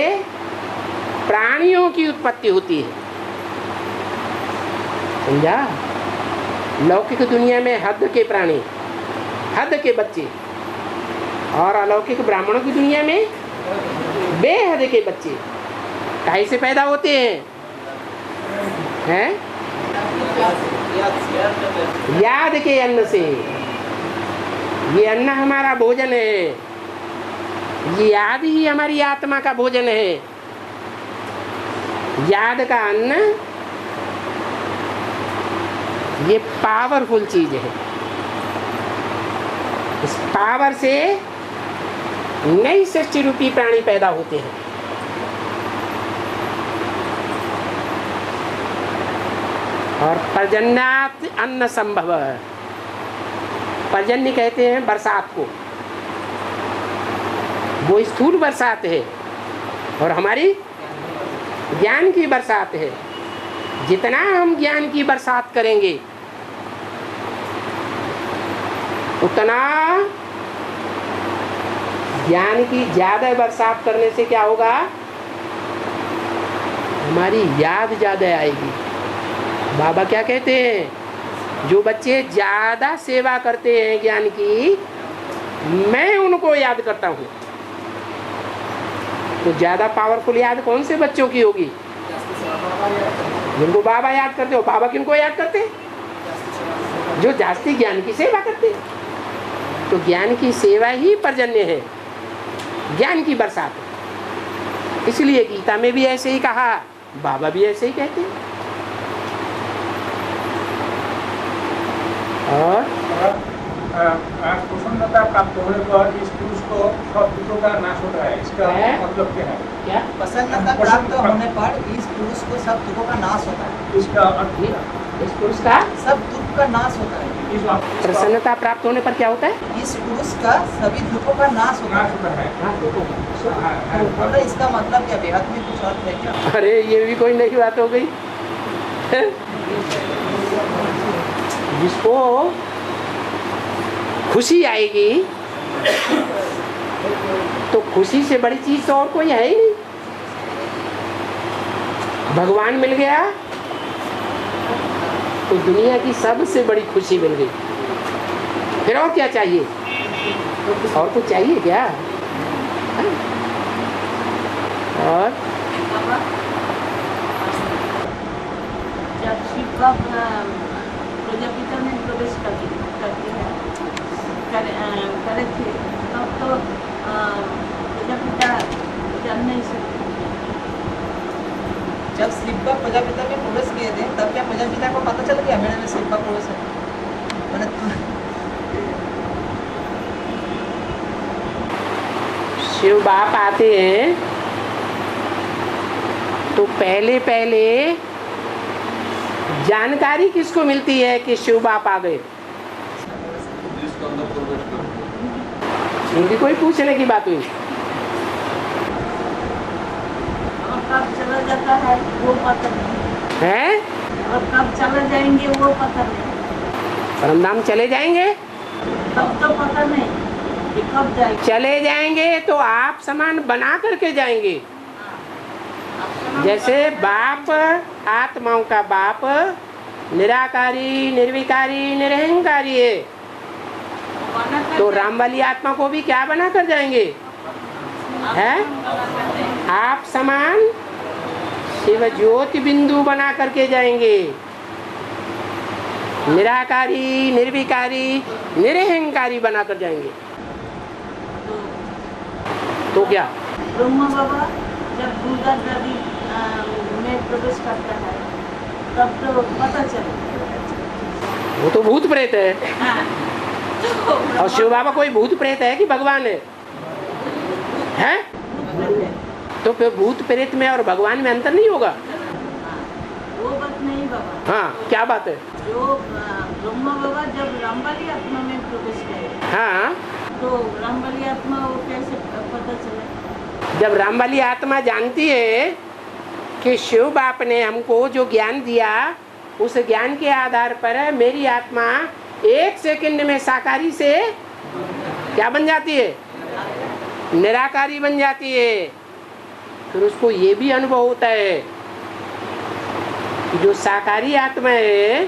प्राणियों की उत्पत्ति होती है। समझा? लौकिक दुनिया में हद के प्राणी, हद के बच्चे, और अलौकिक ब्राह्मणों की दुनिया में बेहद के बच्चे। काहे से पैदा होते हैं? याद के अन्न से। ये अन्न हमारा भोजन है। ये याद ही हमारी आत्मा का भोजन है। याद का अन्न ये पावरफुल चीज है। इस पावर से नई सृष्टि रूपी प्राणी पैदा होते हैं। और पर्जन्यात् अन्न संभव। पर्जन्य कहते हैं बरसात को। वो स्थूल बरसात है और हमारी ज्ञान की बरसात है। जितना हम ज्ञान की बरसात करेंगे उतना ज्ञान की ज्यादा बरसात करने से क्या होगा? हमारी याद ज्यादा आएगी। बाबा क्या कहते हैं? जो बच्चे ज्यादा सेवा करते हैं ज्ञान की, मैं उनको याद करता हूँ। तो ज्यादा पावरफुल याद कौन से बच्चों की होगी? जिनको बाबा याद करते हो। बाबा किनको याद करते हैं? जो जास्ती ज्ञान की सेवा करते हैं। तो ज्ञान की सेवा ही पर्जन्य है, ज्ञान की बरसात है। इसलिए गीता में भी ऐसे ही कहा, बाबा भी ऐसे ही कहते हैं। और प्रसन्नता प्राप्त होने पर इस पुरुष को सब दुखों का नाश होता है। इसका मतलब क्या है? क्या? प्रसन्नता प्राप्त होने पर इस पुरुष को सब दुखों का नाश होता है। इसका अर्थ इस पुरुष का सब दुख का नाश होता है। प्रसन्नता प्राप्त होने पर क्या होता है? इस पुरुष का सभी दुखों का नाश होता है। बोले इसका मतलब क्या? बेहद में कुछ अर्थ है क्या? अरे ये भी कोई नई बात हो गई। जिसको खुशी आएगी तो खुशी से बड़ी चीज तो और कोई है ही नहीं। भगवान मिल गया तो दुनिया की सबसे बड़ी खुशी मिल गई। फिर और क्या चाहिए? और कुछ चाहिए क्या? और जब शिव का प्रजापिता में प्रवेश करते हैं करे थे तब तो प्रजापिता जान नहीं सकते। जब शिव का प्रजापिता में प्रवेश किए थे तब क्या प्रजापिता को पता चल गया मेरे में शिव का प्रवेश है? मैंने शिव बाप आते हैं तो पहले पहले जानकारी किसको मिलती है कि शिव बाप आ गए? जिसके अंदर प्रवेश करते इनकी कोई पूछने की बात हुई? और कब चला जाता है वो पता नहीं हैं? और कब चले जाएंगे वो पता नहीं। परमधाम चले जाएंगे? तब तो पता नहीं कि कब जाएंगे। चले जाएंगे तो आप समान बना करके जाएंगे। जैसे बाप आत्माओं का बाप निराकारी निर्विकारी निरहंकारी है, तो राम वाली आत्मा को भी क्या बना कर जाएंगे? है आप समान शिव ज्योति बिंदु बना करके जाएंगे। निराकारी निर्विकारी निरहंकारी बना कर जाएंगे। तो क्या ब्रह्मा बाबा जब दुर्गा देवी में प्रवेश करता है तब तो पता चले। वो तो भूत प्रेत है। और शिव बाबा कोई भूत प्रेत है कि भगवान है? हैं? तो फिर भूत प्रेत में और भगवान में अंतर नहीं होगा? वो बात नहीं बाबा। हाँ, क्या बात है? जो ब्रह्मा बाबा जब रामवाली आत्मा में प्रवेश करे हाँ, तो रामवाली आत्मा वो कैसे पता चले? जब राम वाली आत्मा जानती है कि शिव बाप ने हमको जो ज्ञान दिया उस ज्ञान के आधार पर मेरी आत्मा 1 सेकंड में साकारी से क्या बन जाती है? निराकारी बन जाती है। फिर उसको ये भी अनुभव होता है कि जो साकारी आत्मा है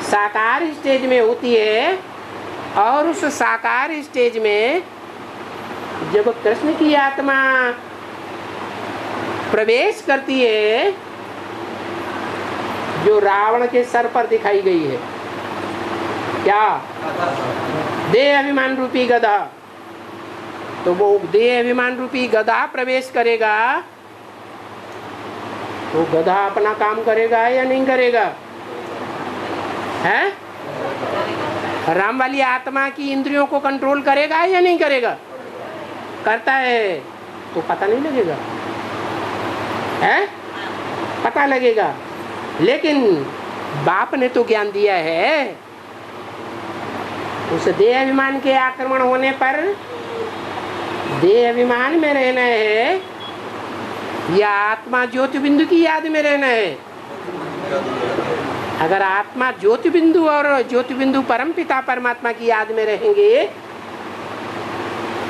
साकार स्टेज में होती है, और उस साकार स्टेज में जब कृष्ण की आत्मा प्रवेश करती है, जो रावण के सर पर दिखाई गई है, क्या? देह अभिमान रूपी गधा। तो वो देह अभिमान रूपी गधा प्रवेश करेगा तो गधा अपना काम करेगा या नहीं करेगा? है? राम वाली आत्मा की इंद्रियों को कंट्रोल करेगा या नहीं करेगा? करता है तो पता नहीं लगेगा? है? पता लगेगा। लेकिन बाप ने तो ज्ञान दिया है, उस देह अभिमान के आक्रमण होने पर देह अभिमान में रहना है या आत्मा ज्योति बिंदु की याद में रहना है? अगर आत्मा ज्योति बिंदु और ज्योति बिंदु परम पिता परमात्मा की याद में रहेंगे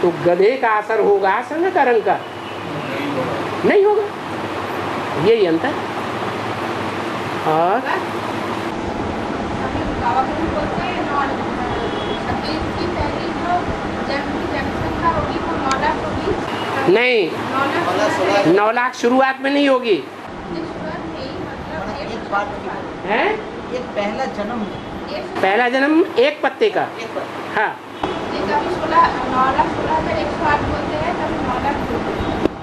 तो गधे का असर होगा संगकरण का? नहीं होगा। यही अंतर। और नहीं, 9 लाख शुरुआत में नहीं होगी। है? एक पहला जन्म, पहला जन्म एक पत्ते का। हाँ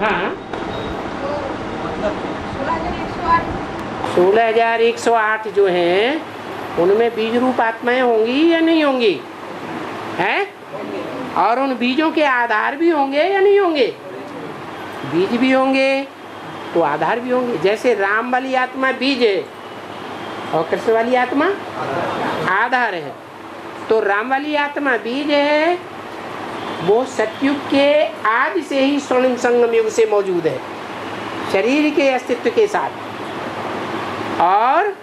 हाँ, 16,108 जो हैं उनमें बीज रूप आत्माएं होंगी या नहीं होंगी? हैं? और उन बीजों के आधार भी होंगे या नहीं होंगे? बीज भी होंगे तो आधार भी होंगे। जैसे राम वाली आत्मा बीज है और कृष्ण वाली आत्मा आधार है। तो राम वाली आत्मा बीज है, वो सतयुग के आदि से ही स्वर्णिम संगम युग से मौजूद है शरीर के अस्तित्व के साथ। और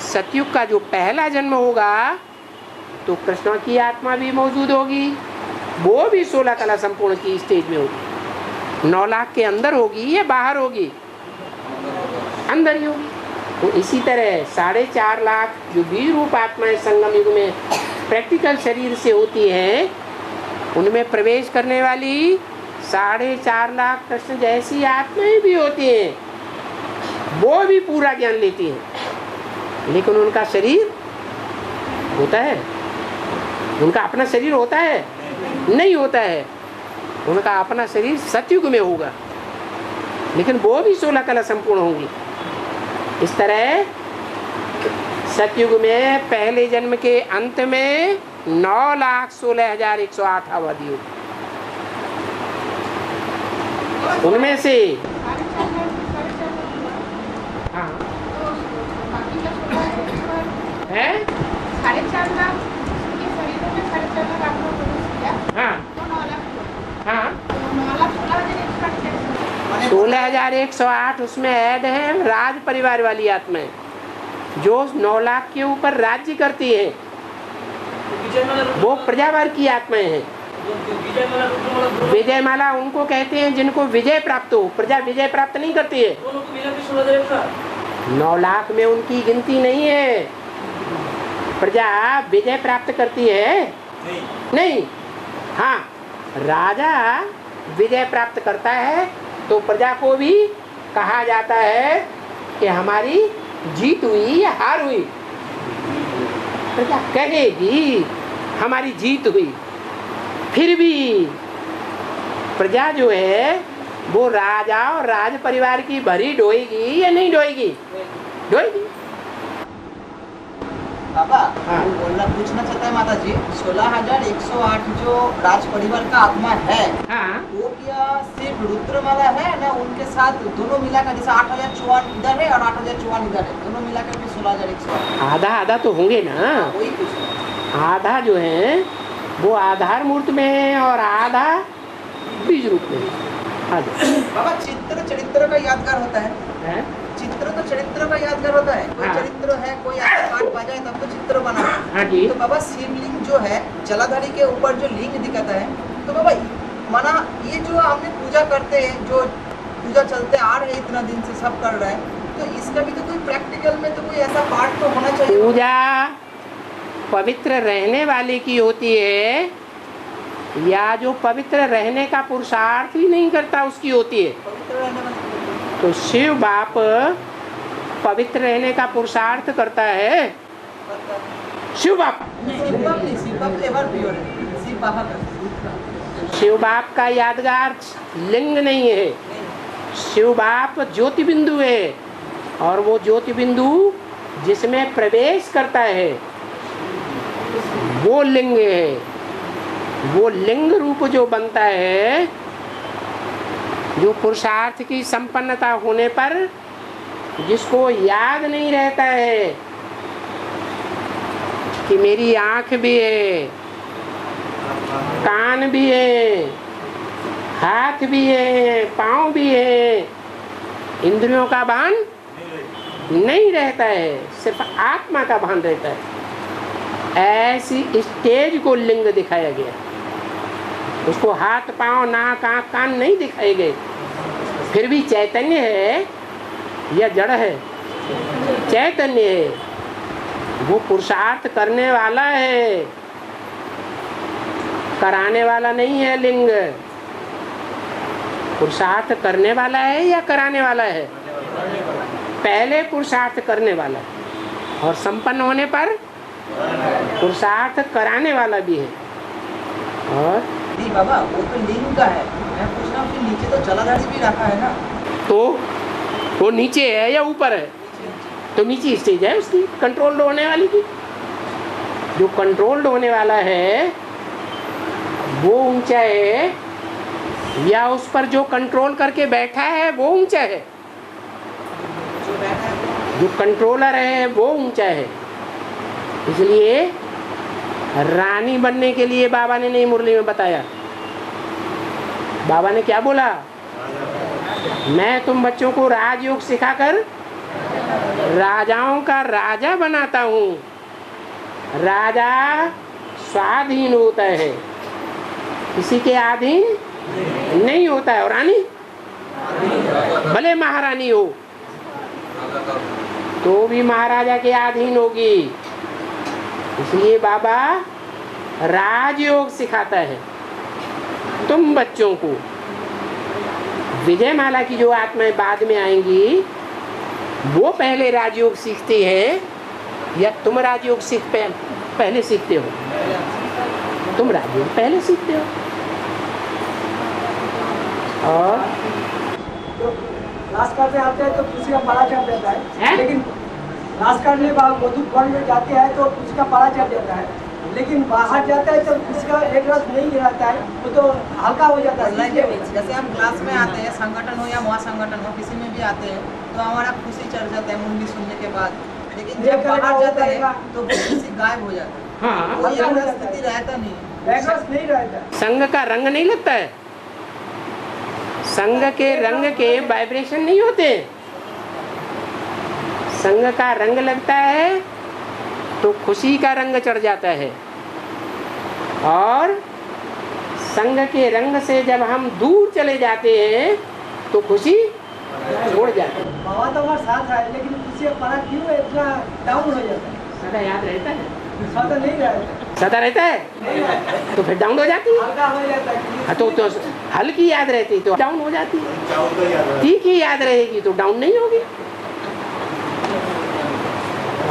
सतयुग का जो पहला जन्म होगा तो कृष्ण की आत्मा भी मौजूद होगी, वो भी 16 कला संपूर्ण की स्टेज में होगी। 9 लाख के अंदर होगी या बाहर होगी? अंदर ही होगी। तो इसी तरह 4.5 लाख जो बीज रूप आत्माएं संगम युग में प्रैक्टिकल शरीर से होती हैं, उनमें प्रवेश करने वाली 4.5 लाख कृष्ण जैसी आत्माएं भी होती हैं, वो भी पूरा ज्ञान लेती हैं, लेकिन उनका शरीर होता है, उनका अपना शरीर होता है? नहीं होता है। उनका अपना शरीर सतयुग में होगा, लेकिन वो भी 16 कला संपूर्ण होंगी। इस तरह सतयुग में पहले जन्म के अंत में 9,16,108 आबादी होगी। उनमें से हाँ है 4.5 लाख के शरीरों में 4.5 लाख आप लोगों ने किया, हाँ तो 9 लाख हुआ। हाँ तो 9,16,108 16,108 उसमें ऐड है राज परिवार वाली आत्माएं जो 9 लाख के ऊपर राज्य करती है, वो प्रजावार की आत्माएं हैं। विजय माला उनको कहते हैं जिनको विजय प्राप्त हो, प्रजा विजय प्राप्त नहीं करती है। 9 लाख में उनकी गिनती नहीं है। प्रजा विजय प्राप्त करती है नहीं। हाँ, राजा विजय प्राप्त करता है तो प्रजा को भी कहा जाता है कि हमारी जीत हुई या हार हुई। प्रजा कहेगी हमारी जीत हुई, फिर भी प्रजा जो है वो राजा और राज परिवार की भरी ढोएगी या नहीं ढोएगी? ढोएगी। बाबा हाँ। बोलना पूछना चाहता है माता जी, 16,108 जो राज परिवार का आत्मा है, हाँ, वो क्या सिर्फ रुद्रमाला है ना, उनके साथ दोनों मिलाकर जैसे 8,054 इधर है और 8,054 इधर है, दोनों मिलाकर भी 16,108? आधा आधा तो होंगे ना। वही पूछ रहा हूँ। आधा जो है वो आधार मूर्त में है और आधा बीज रूप में है। आधा बाबा चित्र चरित्र का यादगार होता है, है? चित्र तो चरित्र का यादगार होता है। कोई हाँ। चरित्र है, कोई ऐसा पाठ बजाए तब तो चित्र बना है। हाँ जी। तो बाबा शिवलिंग जो है जलाधारी के ऊपर जो लिंग दिखाता है, तो बाबा माना ये जो हमने पूजा करते हैं, जो पूजा चलते आ रहे हैं इतना दिन से सब कर रहे हैं, तो इसका भी तो कोई प्रैक्टिकल में तो कोई ऐसा पाठ तो होना चाहिए। पूजा पवित्र रहने वाले की होती है या जो पवित्र रहने का पुरुषार्थ ही नहीं करता उसकी होती है। पवित्र रहने वाले तो शिव बाप पवित्र रहने का पुरुषार्थ करता है। शिव बाप शिव बाप एवर प्योर है, शिव बाबा का। शिव बाप का यादगार लिंग नहीं है। शिव बाप ज्योति बिंदु है और वो ज्योति बिंदु जिसमें प्रवेश करता है वो लिंग है। वो लिंग रूप जो बनता है, जो पुरुषार्थ की संपन्नता होने पर जिसको याद नहीं रहता है कि मेरी आँख भी है, कान भी है, हाथ भी है, पाँव भी है, इंद्रियों का भान नहीं रहता है, सिर्फ आत्मा का भान रहता है। ऐसी स्टेज को लिंग दिखाया गया। उसको हाथ पाँव नाक आँख कान नहीं दिखाए गए। फिर भी चैतन्य है या जड़ है? चैतन्य है। वो पुरुषार्थ करने वाला है, कराने वाला नहीं है। लिंग पुरुषार्थ करने वाला है या कराने वाला है? पहले पुरुषार्थ करने वाला है और संपन्न होने पर पुरुषार्थ कराने वाला भी है। और नहीं बाबा, वो तो लिंग का है। मैं पूछ रहा हूँ कि नीचे तो जलाधारी भी रखा है ना। तो वो नीचे है या ऊपर है? तो नीचे स्टेज है उसकी कंट्रोल्ड होने वाली की। जो कंट्रोल्ड होने वाला है वो ऊंचा है या उस पर जो कंट्रोल करके बैठा है वो ऊंचा है? जो बैठा है जो कंट्रोलर है वो ऊंचा है। इसलिए रानी बनने के लिए बाबा ने नहीं मुरली में बताया। बाबा ने क्या बोला? मैं तुम बच्चों को राजयोग सिखाकर राजाओं का राजा बनाता हूँ। राजा स्वाधीन होता है, किसी के अधीन नहीं होता है। और रानी भले महारानी हो, तो भी महाराजा के अधीन होगी। इसलिए बाबा राजयोग सिखाता है तुम बच्चों को। विजयमाला की जो आत्माएं बाद में आएंगी वो पहले राजयोग सीखती है या तुम राजयोग पहले सीखते हो? तुम राजयोग पहले सीखते हो। और तो लास्ट करने आते हैं तो किसी का पारा चढ़ जाता है, लेकिन लास्ट करने मधु वन में जाते हैं तो किसी का पारा चढ़ जाता है, लेकिन बाहर जाता है तो किसी का एक रस नहीं रहता है, वो तो हल्का हो जाता है। जैसे हम क्लास में आते हैं, संगठन हो या महासंगठन हो, किसी में भी आते हैं तो हमारा खुशी चढ़ जाता है मुंडी सुनने के बाद, लेकिन जब बाहर जाता है तो खुशी गायब हो जाता है। हाँ, कोई स्थिति रहता नहीं रहता। संग का रंग नहीं लगता है। संग के रंग के वाइब्रेशन नहीं होते। संग का रंग लगता है तो खुशी का रंग चढ़ जाता है, और संग के रंग से जब हम दूर चले जाते हैं तो खुशी छोड़ जाती है। बाबा तो हमारे साथ है, लेकिन किसी का पारा क्यों है इतना डाउन हो जाता है? सदा याद रहता है? सदा नहीं रहता। सदा रहता है तो फिर डाउन हो जाती है। हल्का हो जाता है। तो हल्की याद रहती तो डाउन हो जाती है, तीखी याद रहेगी तो डाउन नहीं होगी।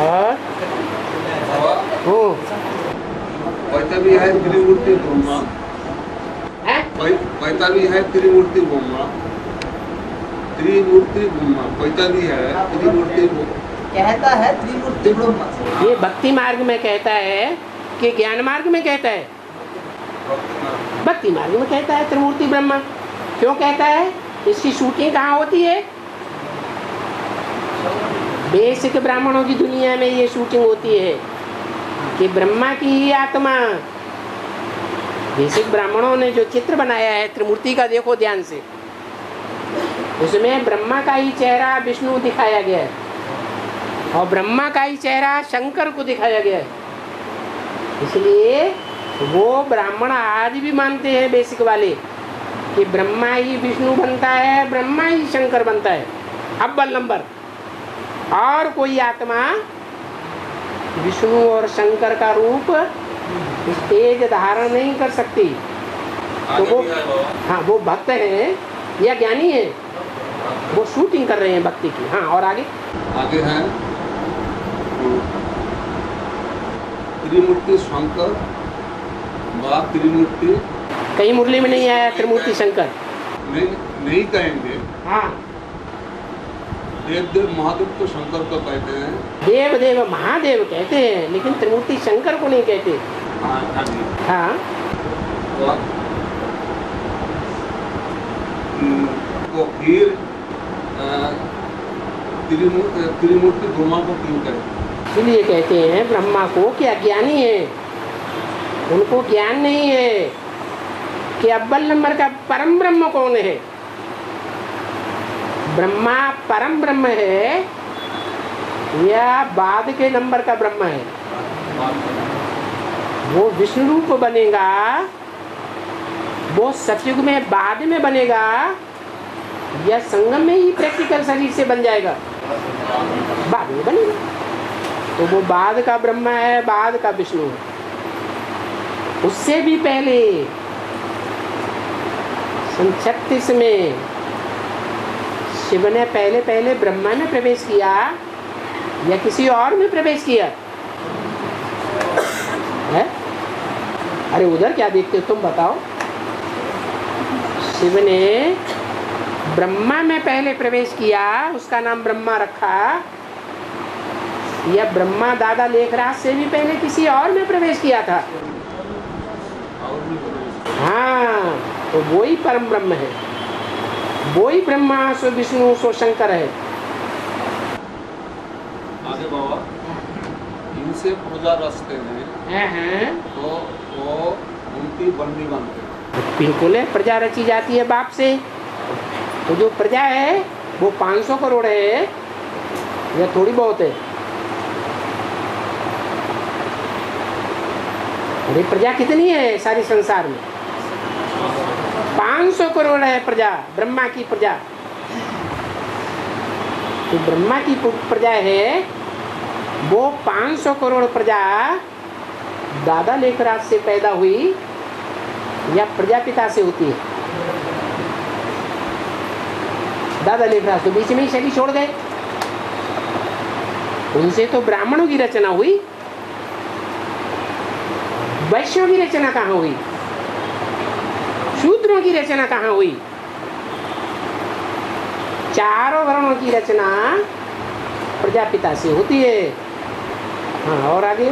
और पैसा भी है त्रिमूर्ति ब्रह्मा, पैसा भी है त्रिमूर्ति ब्रह्मा, त्रिमूर्ति ब्रह्मा, पैसा भी है त्रिमूर्ति कहता है त्रिमूर्ति ब्रह्मा। ये भक्ति मार्ग में कहता है कि ज्ञान मार्ग में कहता है? भक्ति मार्ग में कहता है त्रिमूर्ति ब्रह्मा। क्यों कहता है? इसकी शूटिंग कहाँ होती है? बेसिक ब्राह्मणों की दुनिया में ये शूटिंग होती है कि ब्रह्मा की ही आत्मा। बेसिक ब्राह्मणों ने जो चित्र बनाया है त्रिमूर्ति का, देखो ध्यान से, उसमें ब्रह्मा का ही चेहरा विष्णु दिखाया गया है और ब्रह्मा का ही चेहरा शंकर को दिखाया गया है। इसलिए वो ब्राह्मण आज भी मानते हैं बेसिक वाले कि ब्रह्मा ही विष्णु बनता है, ब्रह्मा ही शंकर बनता है अव्वल नंबर, और कोई आत्मा विष्णु और शंकर का रूप तेज धारण नहीं कर सकती। तो वो, हाँ, वो भक्त है या ज्ञानी है, वो शूटिंग कर रहे हैं भक्ति की। हाँ, और आगे है त्रिमूर्ति शंकर व त्रिमूर्ति। कहीं मुरली में नहीं आया त्रिमूर्ति शंकर, नहीं कहेंगे। हाँ, देव देव महादेव को शंकर को कहते हैं, देव देव महादेव कहते हैं, लेकिन त्रिमूर्ति शंकर को नहीं कहते। हाँ, तो फिर त्रिमूर्ति ब्रह्मा को क्यों कहते? इसलिए कहते हैं ब्रह्मा को कि अज्ञानी है, उनको ज्ञान नहीं है कि अव्वल नंबर का परम ब्रह्म कौन है। ब्रह्मा परम ब्रह्म है या बाद के नंबर का ब्रह्म है? वो विष्णु रूप बनेगा, वो सतयुग में बाद में बनेगा या संगम में ही प्रैक्टिकल शरीर से बन जाएगा? बाद में बनेगा। तो वो बाद का ब्रह्म है, बाद का विष्णु है। उससे भी पहले 36 में शिव ने पहले ब्रह्मा में प्रवेश किया या किसी और में प्रवेश किया है? अरे उधर क्या देखते हो तुम, बताओ। शिव ने ब्रह्मा में पहले प्रवेश किया, उसका नाम ब्रह्मा रखा, या ब्रह्मा दादा लेखराज से भी पहले किसी और में प्रवेश किया था? हाँ, तो वो ही परम ब्रह्म है, वो ही ब्रह्मा सो विष्णु सो शंकर है। आगे बाबा इनसे प्रजा रचते हैं तो वो उनकी बंदी बनते हैं। बिल्कुल है, प्रजा रची जाती है बाप से। तो जो प्रजा है वो 500 करोड़ है या थोड़ी बहुत है? अरे प्रजा कितनी है सारी संसार में? 500 करोड़ है प्रजा, ब्रह्मा की प्रजा। तो ब्रह्मा की प्रजा है वो 500 करोड़ प्रजा दादा लेखराज से पैदा हुई या प्रजापिता से होती है? दादा लेखराज तो बीच में ही शरीर छोड़ गए, उनसे तो ब्राह्मणों की रचना हुई, वैश्यों की रचना कहाँ हुई? शूद्रों की रचना कहाँ हुई? चारों वर्णों की रचना प्रजापिता से होती है। हाँ, और आगे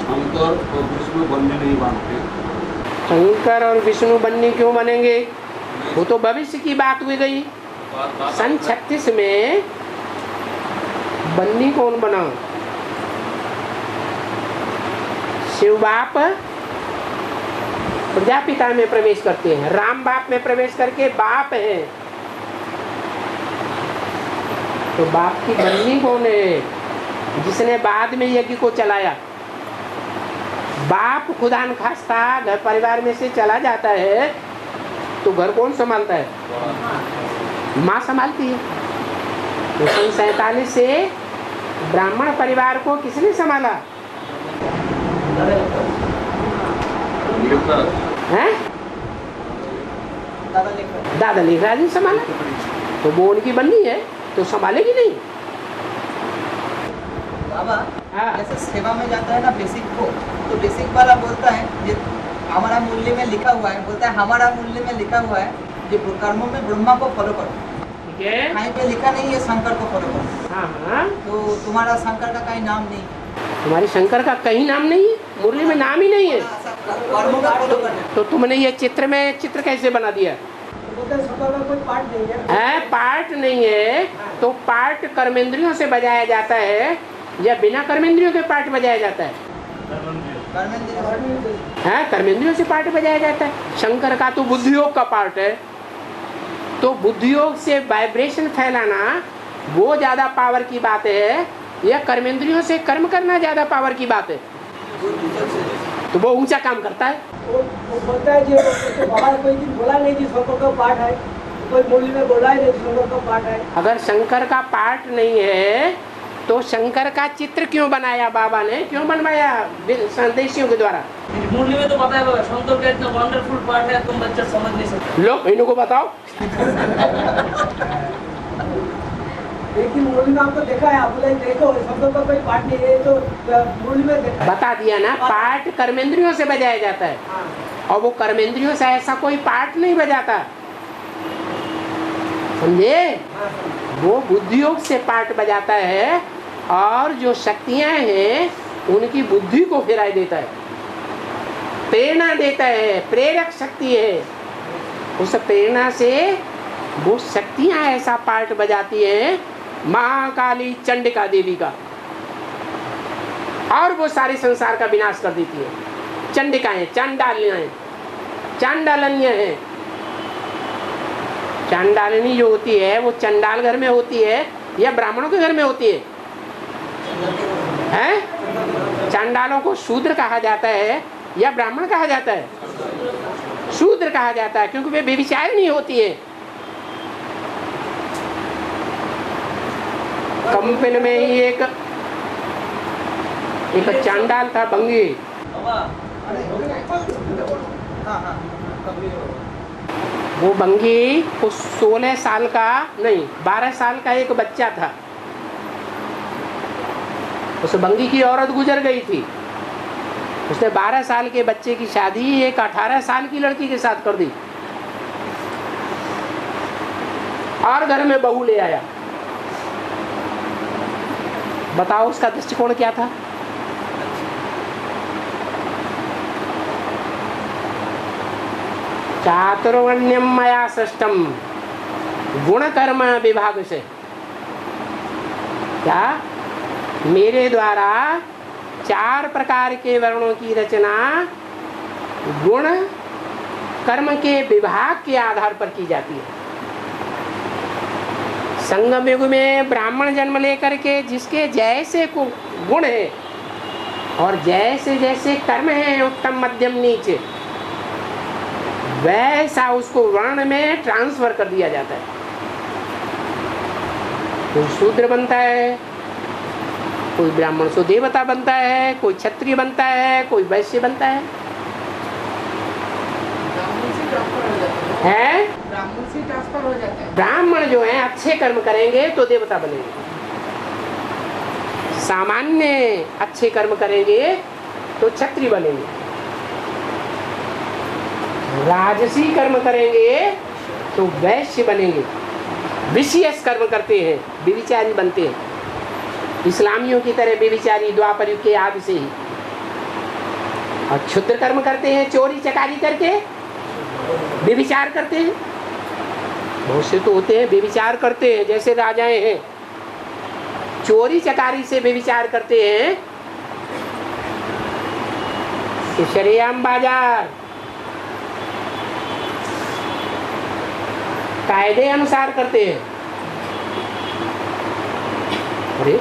शंकर और विष्णु बनने नहीं मानते। शंकर और विष्णु बनने क्यों बनेंगे? वो तो भविष्य की बात हुई गई। सन 36 में बन्नी कौन बना? शिव बाप प्रजापिता में प्रवेश करते हैं, राम बाप में प्रवेश करके बाप है, तो बाप की बन्नी कौन है? जिसने बाद में यज्ञ को चलाया। बाप खुदा न खास्ता घर परिवार में से चला जाता है तो घर कौन संभालता है? माँ संभालती है। तो सन 47 से ब्राह्मण परिवार को किसने संभाला? हैं? दादा लेखराज ने संभाला। तो वो उनकी बन्नी है तो संभालेगी नहीं। बाबा जैसे सेवा में जाता है ना बेसिक को, तो बेसिक वाला बोलता है ये हमारा मूल्य में लिखा हुआ है, बोलता है हमारा मूल्य में लिखा हुआ है जो कर्मों में ब्रह्मा को फॉलो करो। ठीक है, कहीं पे लिखा नहीं है शंकर को फॉलो करो। हाँ, तो तुम्हारा शंकर का कहीं नाम नहीं है। तुम्हारी शंकर का कहीं नाम नहीं है, मुरली में नाम ही नहीं है। कर्मों का फॉलो करना। तो तुमने ये चित्र में चित्र कैसे बना दिया? कोई पार्ट नहीं है। पार्ट नहीं है तो पार्ट कर्मेंद्रियों से बजाया जाता है या बिना कर्मेंद्रियों के पार्ट बजाया जाता है? कर्मेंद्रियों से पार्ट बजाया जाता है। शंकर का तो बुद्धियोग का पार्ट है, तो बुद्धियोग से वाइब्रेशन फैलाना वो ज्यादा पावर की बात है या कर्मेंद्रियों से कर्म करना ज्यादा पावर की बात है? तो वो ऊंचा काम करता है। वो बोलता है जी, तो बाबा कोई दिन बोला नहीं कि शंकर का पार्ट है, कोई मूल्य में बोला ही नहीं शंकर का पार्ट है। अगर शंकर का पार्ट नहीं है तो शंकर का चित्र क्यों बनाया बाबा ने, क्यों बनवाया संदेशियों के द्वारा? मूल्य में तो बताया बाबा शंकर का इतना वंडरफुल पार्ट है, तुम बच्चा समझ नहीं सकते। लो इनको बताओ। लेकिन मूल्य में आपको देखा है, आप बोले देखो शंकर का कोई पार्ट नहीं है, तो मूल्य में देखा बता दिया ना, पार्ट कर्मेंद्रियों से बजाया जाता है और वो कर्मेंद्रियों से ऐसा कोई पार्ट नहीं बजाता, समझे? वो बुद्धियोग से पार्ट बजाता है और जो शक्तियां हैं उनकी बुद्धि को फिराई देता है, प्रेरणा देता है, प्रेरक शक्ति है। उस प्रेरणा से वो शक्तियां ऐसा पार्ट बजाती है महाकाली चंडिका देवी का, और वो सारे संसार का विनाश कर देती है। चंडिकाएं, चांडालियां, चांडालन्य है। चांडालिनी जो होती है वो चंडाल घर में होती है या ब्राह्मणों के घर में होती है? हैं? चांडालों को शूद्र कहा जाता है या ब्राह्मण कहा जाता है? शूद्र कहा जाता है, क्योंकि वे व्यभिचारिणी होती है। कंपिल में ही एक चांडाल था, बंगी। वो बंगी को 16 साल का नहीं 12 साल का एक बच्चा था। उस बंगी की औरत गुजर गई थी, उसने 12 साल के बच्चे की शादी एक 18 साल की लड़की के साथ कर दी और घर में बहू ले आया। बताओ उसका दृष्टिकोण क्या था? चातुर्वर्ण्यम मया सृष्टम, गुण कर्म विभाग से। क्या? मेरे द्वारा 4 प्रकार के वर्णों की रचना गुण कर्म के विभाग के आधार पर की जाती है। संगम युग में ब्राह्मण जन्म लेकर के जिसके जैसे गुण है और जैसे जैसे कर्म है, उत्तम मध्यम नीच, वैसा उसको वर्ण में ट्रांसफर कर दिया जाता है। कोई शूद्र बनता है, कोई ब्राह्मण से देवता बनता है, कोई क्षत्रिय बनता है, कोई वैश्य बनता है। ब्राह्मण से ट्रांसफर हो जाता है। ब्राह्मण जो है अच्छे कर्म करेंगे तो देवता बनेंगे, सामान्य अच्छे कर्म करेंगे तो क्षत्रिय बनेंगे, राजसी कर्म करेंगे तो वैश्य बनेंगे, विशेष कर्म करते हैं व्यभिचारी बनते हैं। इस्लामियों की तरह व्यभिचारी द्वापर युग के आदि से ही। और क्षुद्र कर्म करते हैं, चोरी चकारी करके व्यभिचार करते हैं। बहुत से तो होते हैं व्यभिचार करते हैं, जैसे राजाएं हैं चोरी चकारी से व्यभिचार करते हैं कि शरेआम बाजार कायदे अनुसार करते हैं। अरे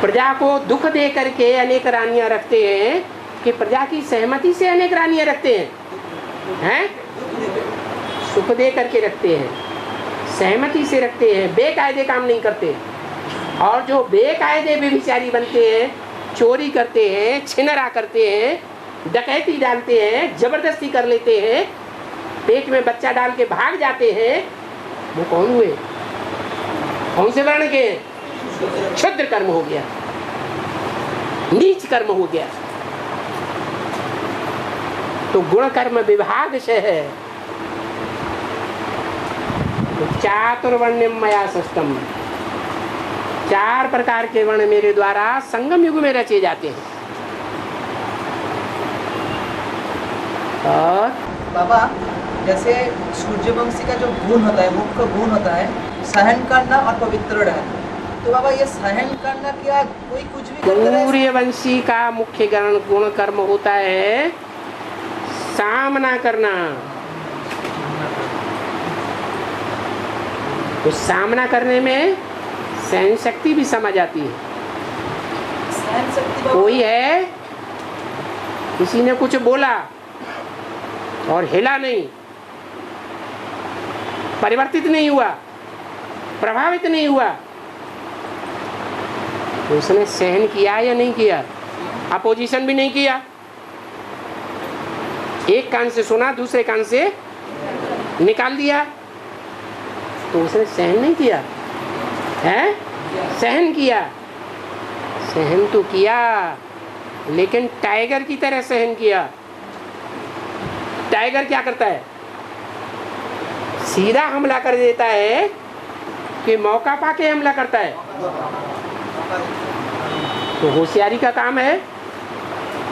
प्रजा को दुख दे करके अनेक रानियां रखते हैं कि प्रजा की सहमति से अनेक रानियां रखते हैं, सुख दे करके रखते हैं, सहमति से रखते हैं, बेकायदे काम नहीं करते। और जो बेकायदे व्यभिचारी बनते हैं, चोरी करते हैं, छिनरा करते हैं, डकैती डालते हैं, जबरदस्ती कर लेते हैं, पेट में बच्चा डाल के भाग जाते हैं, वो कौन हुए? कौन से वर्ण के? क्षुद्र कर्म हो गया, नीच कर्म हो गया। तो गुण कर्म विभाग से है। तो चातुर्वर्ण्यम मया सृष्टम, 4 प्रकार के वर्ण मेरे द्वारा संगम युग में रचे जाते हैं। और बाबा जैसे सूर्यवंशी का जो गुण होता है, मुख्य गुण होता है सहन करना और पवित्र रहना। तो बाबा ये सहन करना क्या कोई कुछ भी करता है? सूर्यवंशी का मुख्य गुण कर्म होता है सामना करना। तो सामना करने में सहन शक्ति भी समझ आती है। सहन शक्ति कोई है, किसी ने कुछ बोला और हिला नहीं, परिवर्तित नहीं हुआ, प्रभावित नहीं हुआ, तो उसने सहन किया या नहीं किया? अपोजिशन भी नहीं किया। एक कान से सुना, दूसरे कान से निकाल दिया, तो उसने सहन नहीं किया है? सहन किया, सहन तो किया, लेकिन टाइगर की तरह सहन किया। टाइगर क्या करता है? सीधा हमला कर देता है कि मौका पाके हमला करता है? तो होशियारी का काम है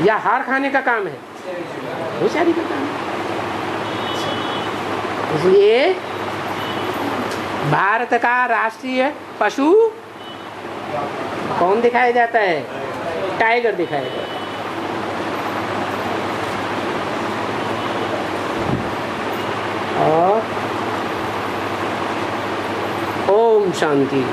या हार खाने का काम है? होशियारी का काम है। इसलिए भारत का राष्ट्रीय पशु कौन दिखाया जाता है? टाइगर दिखाया जाता है। और ओम शांति।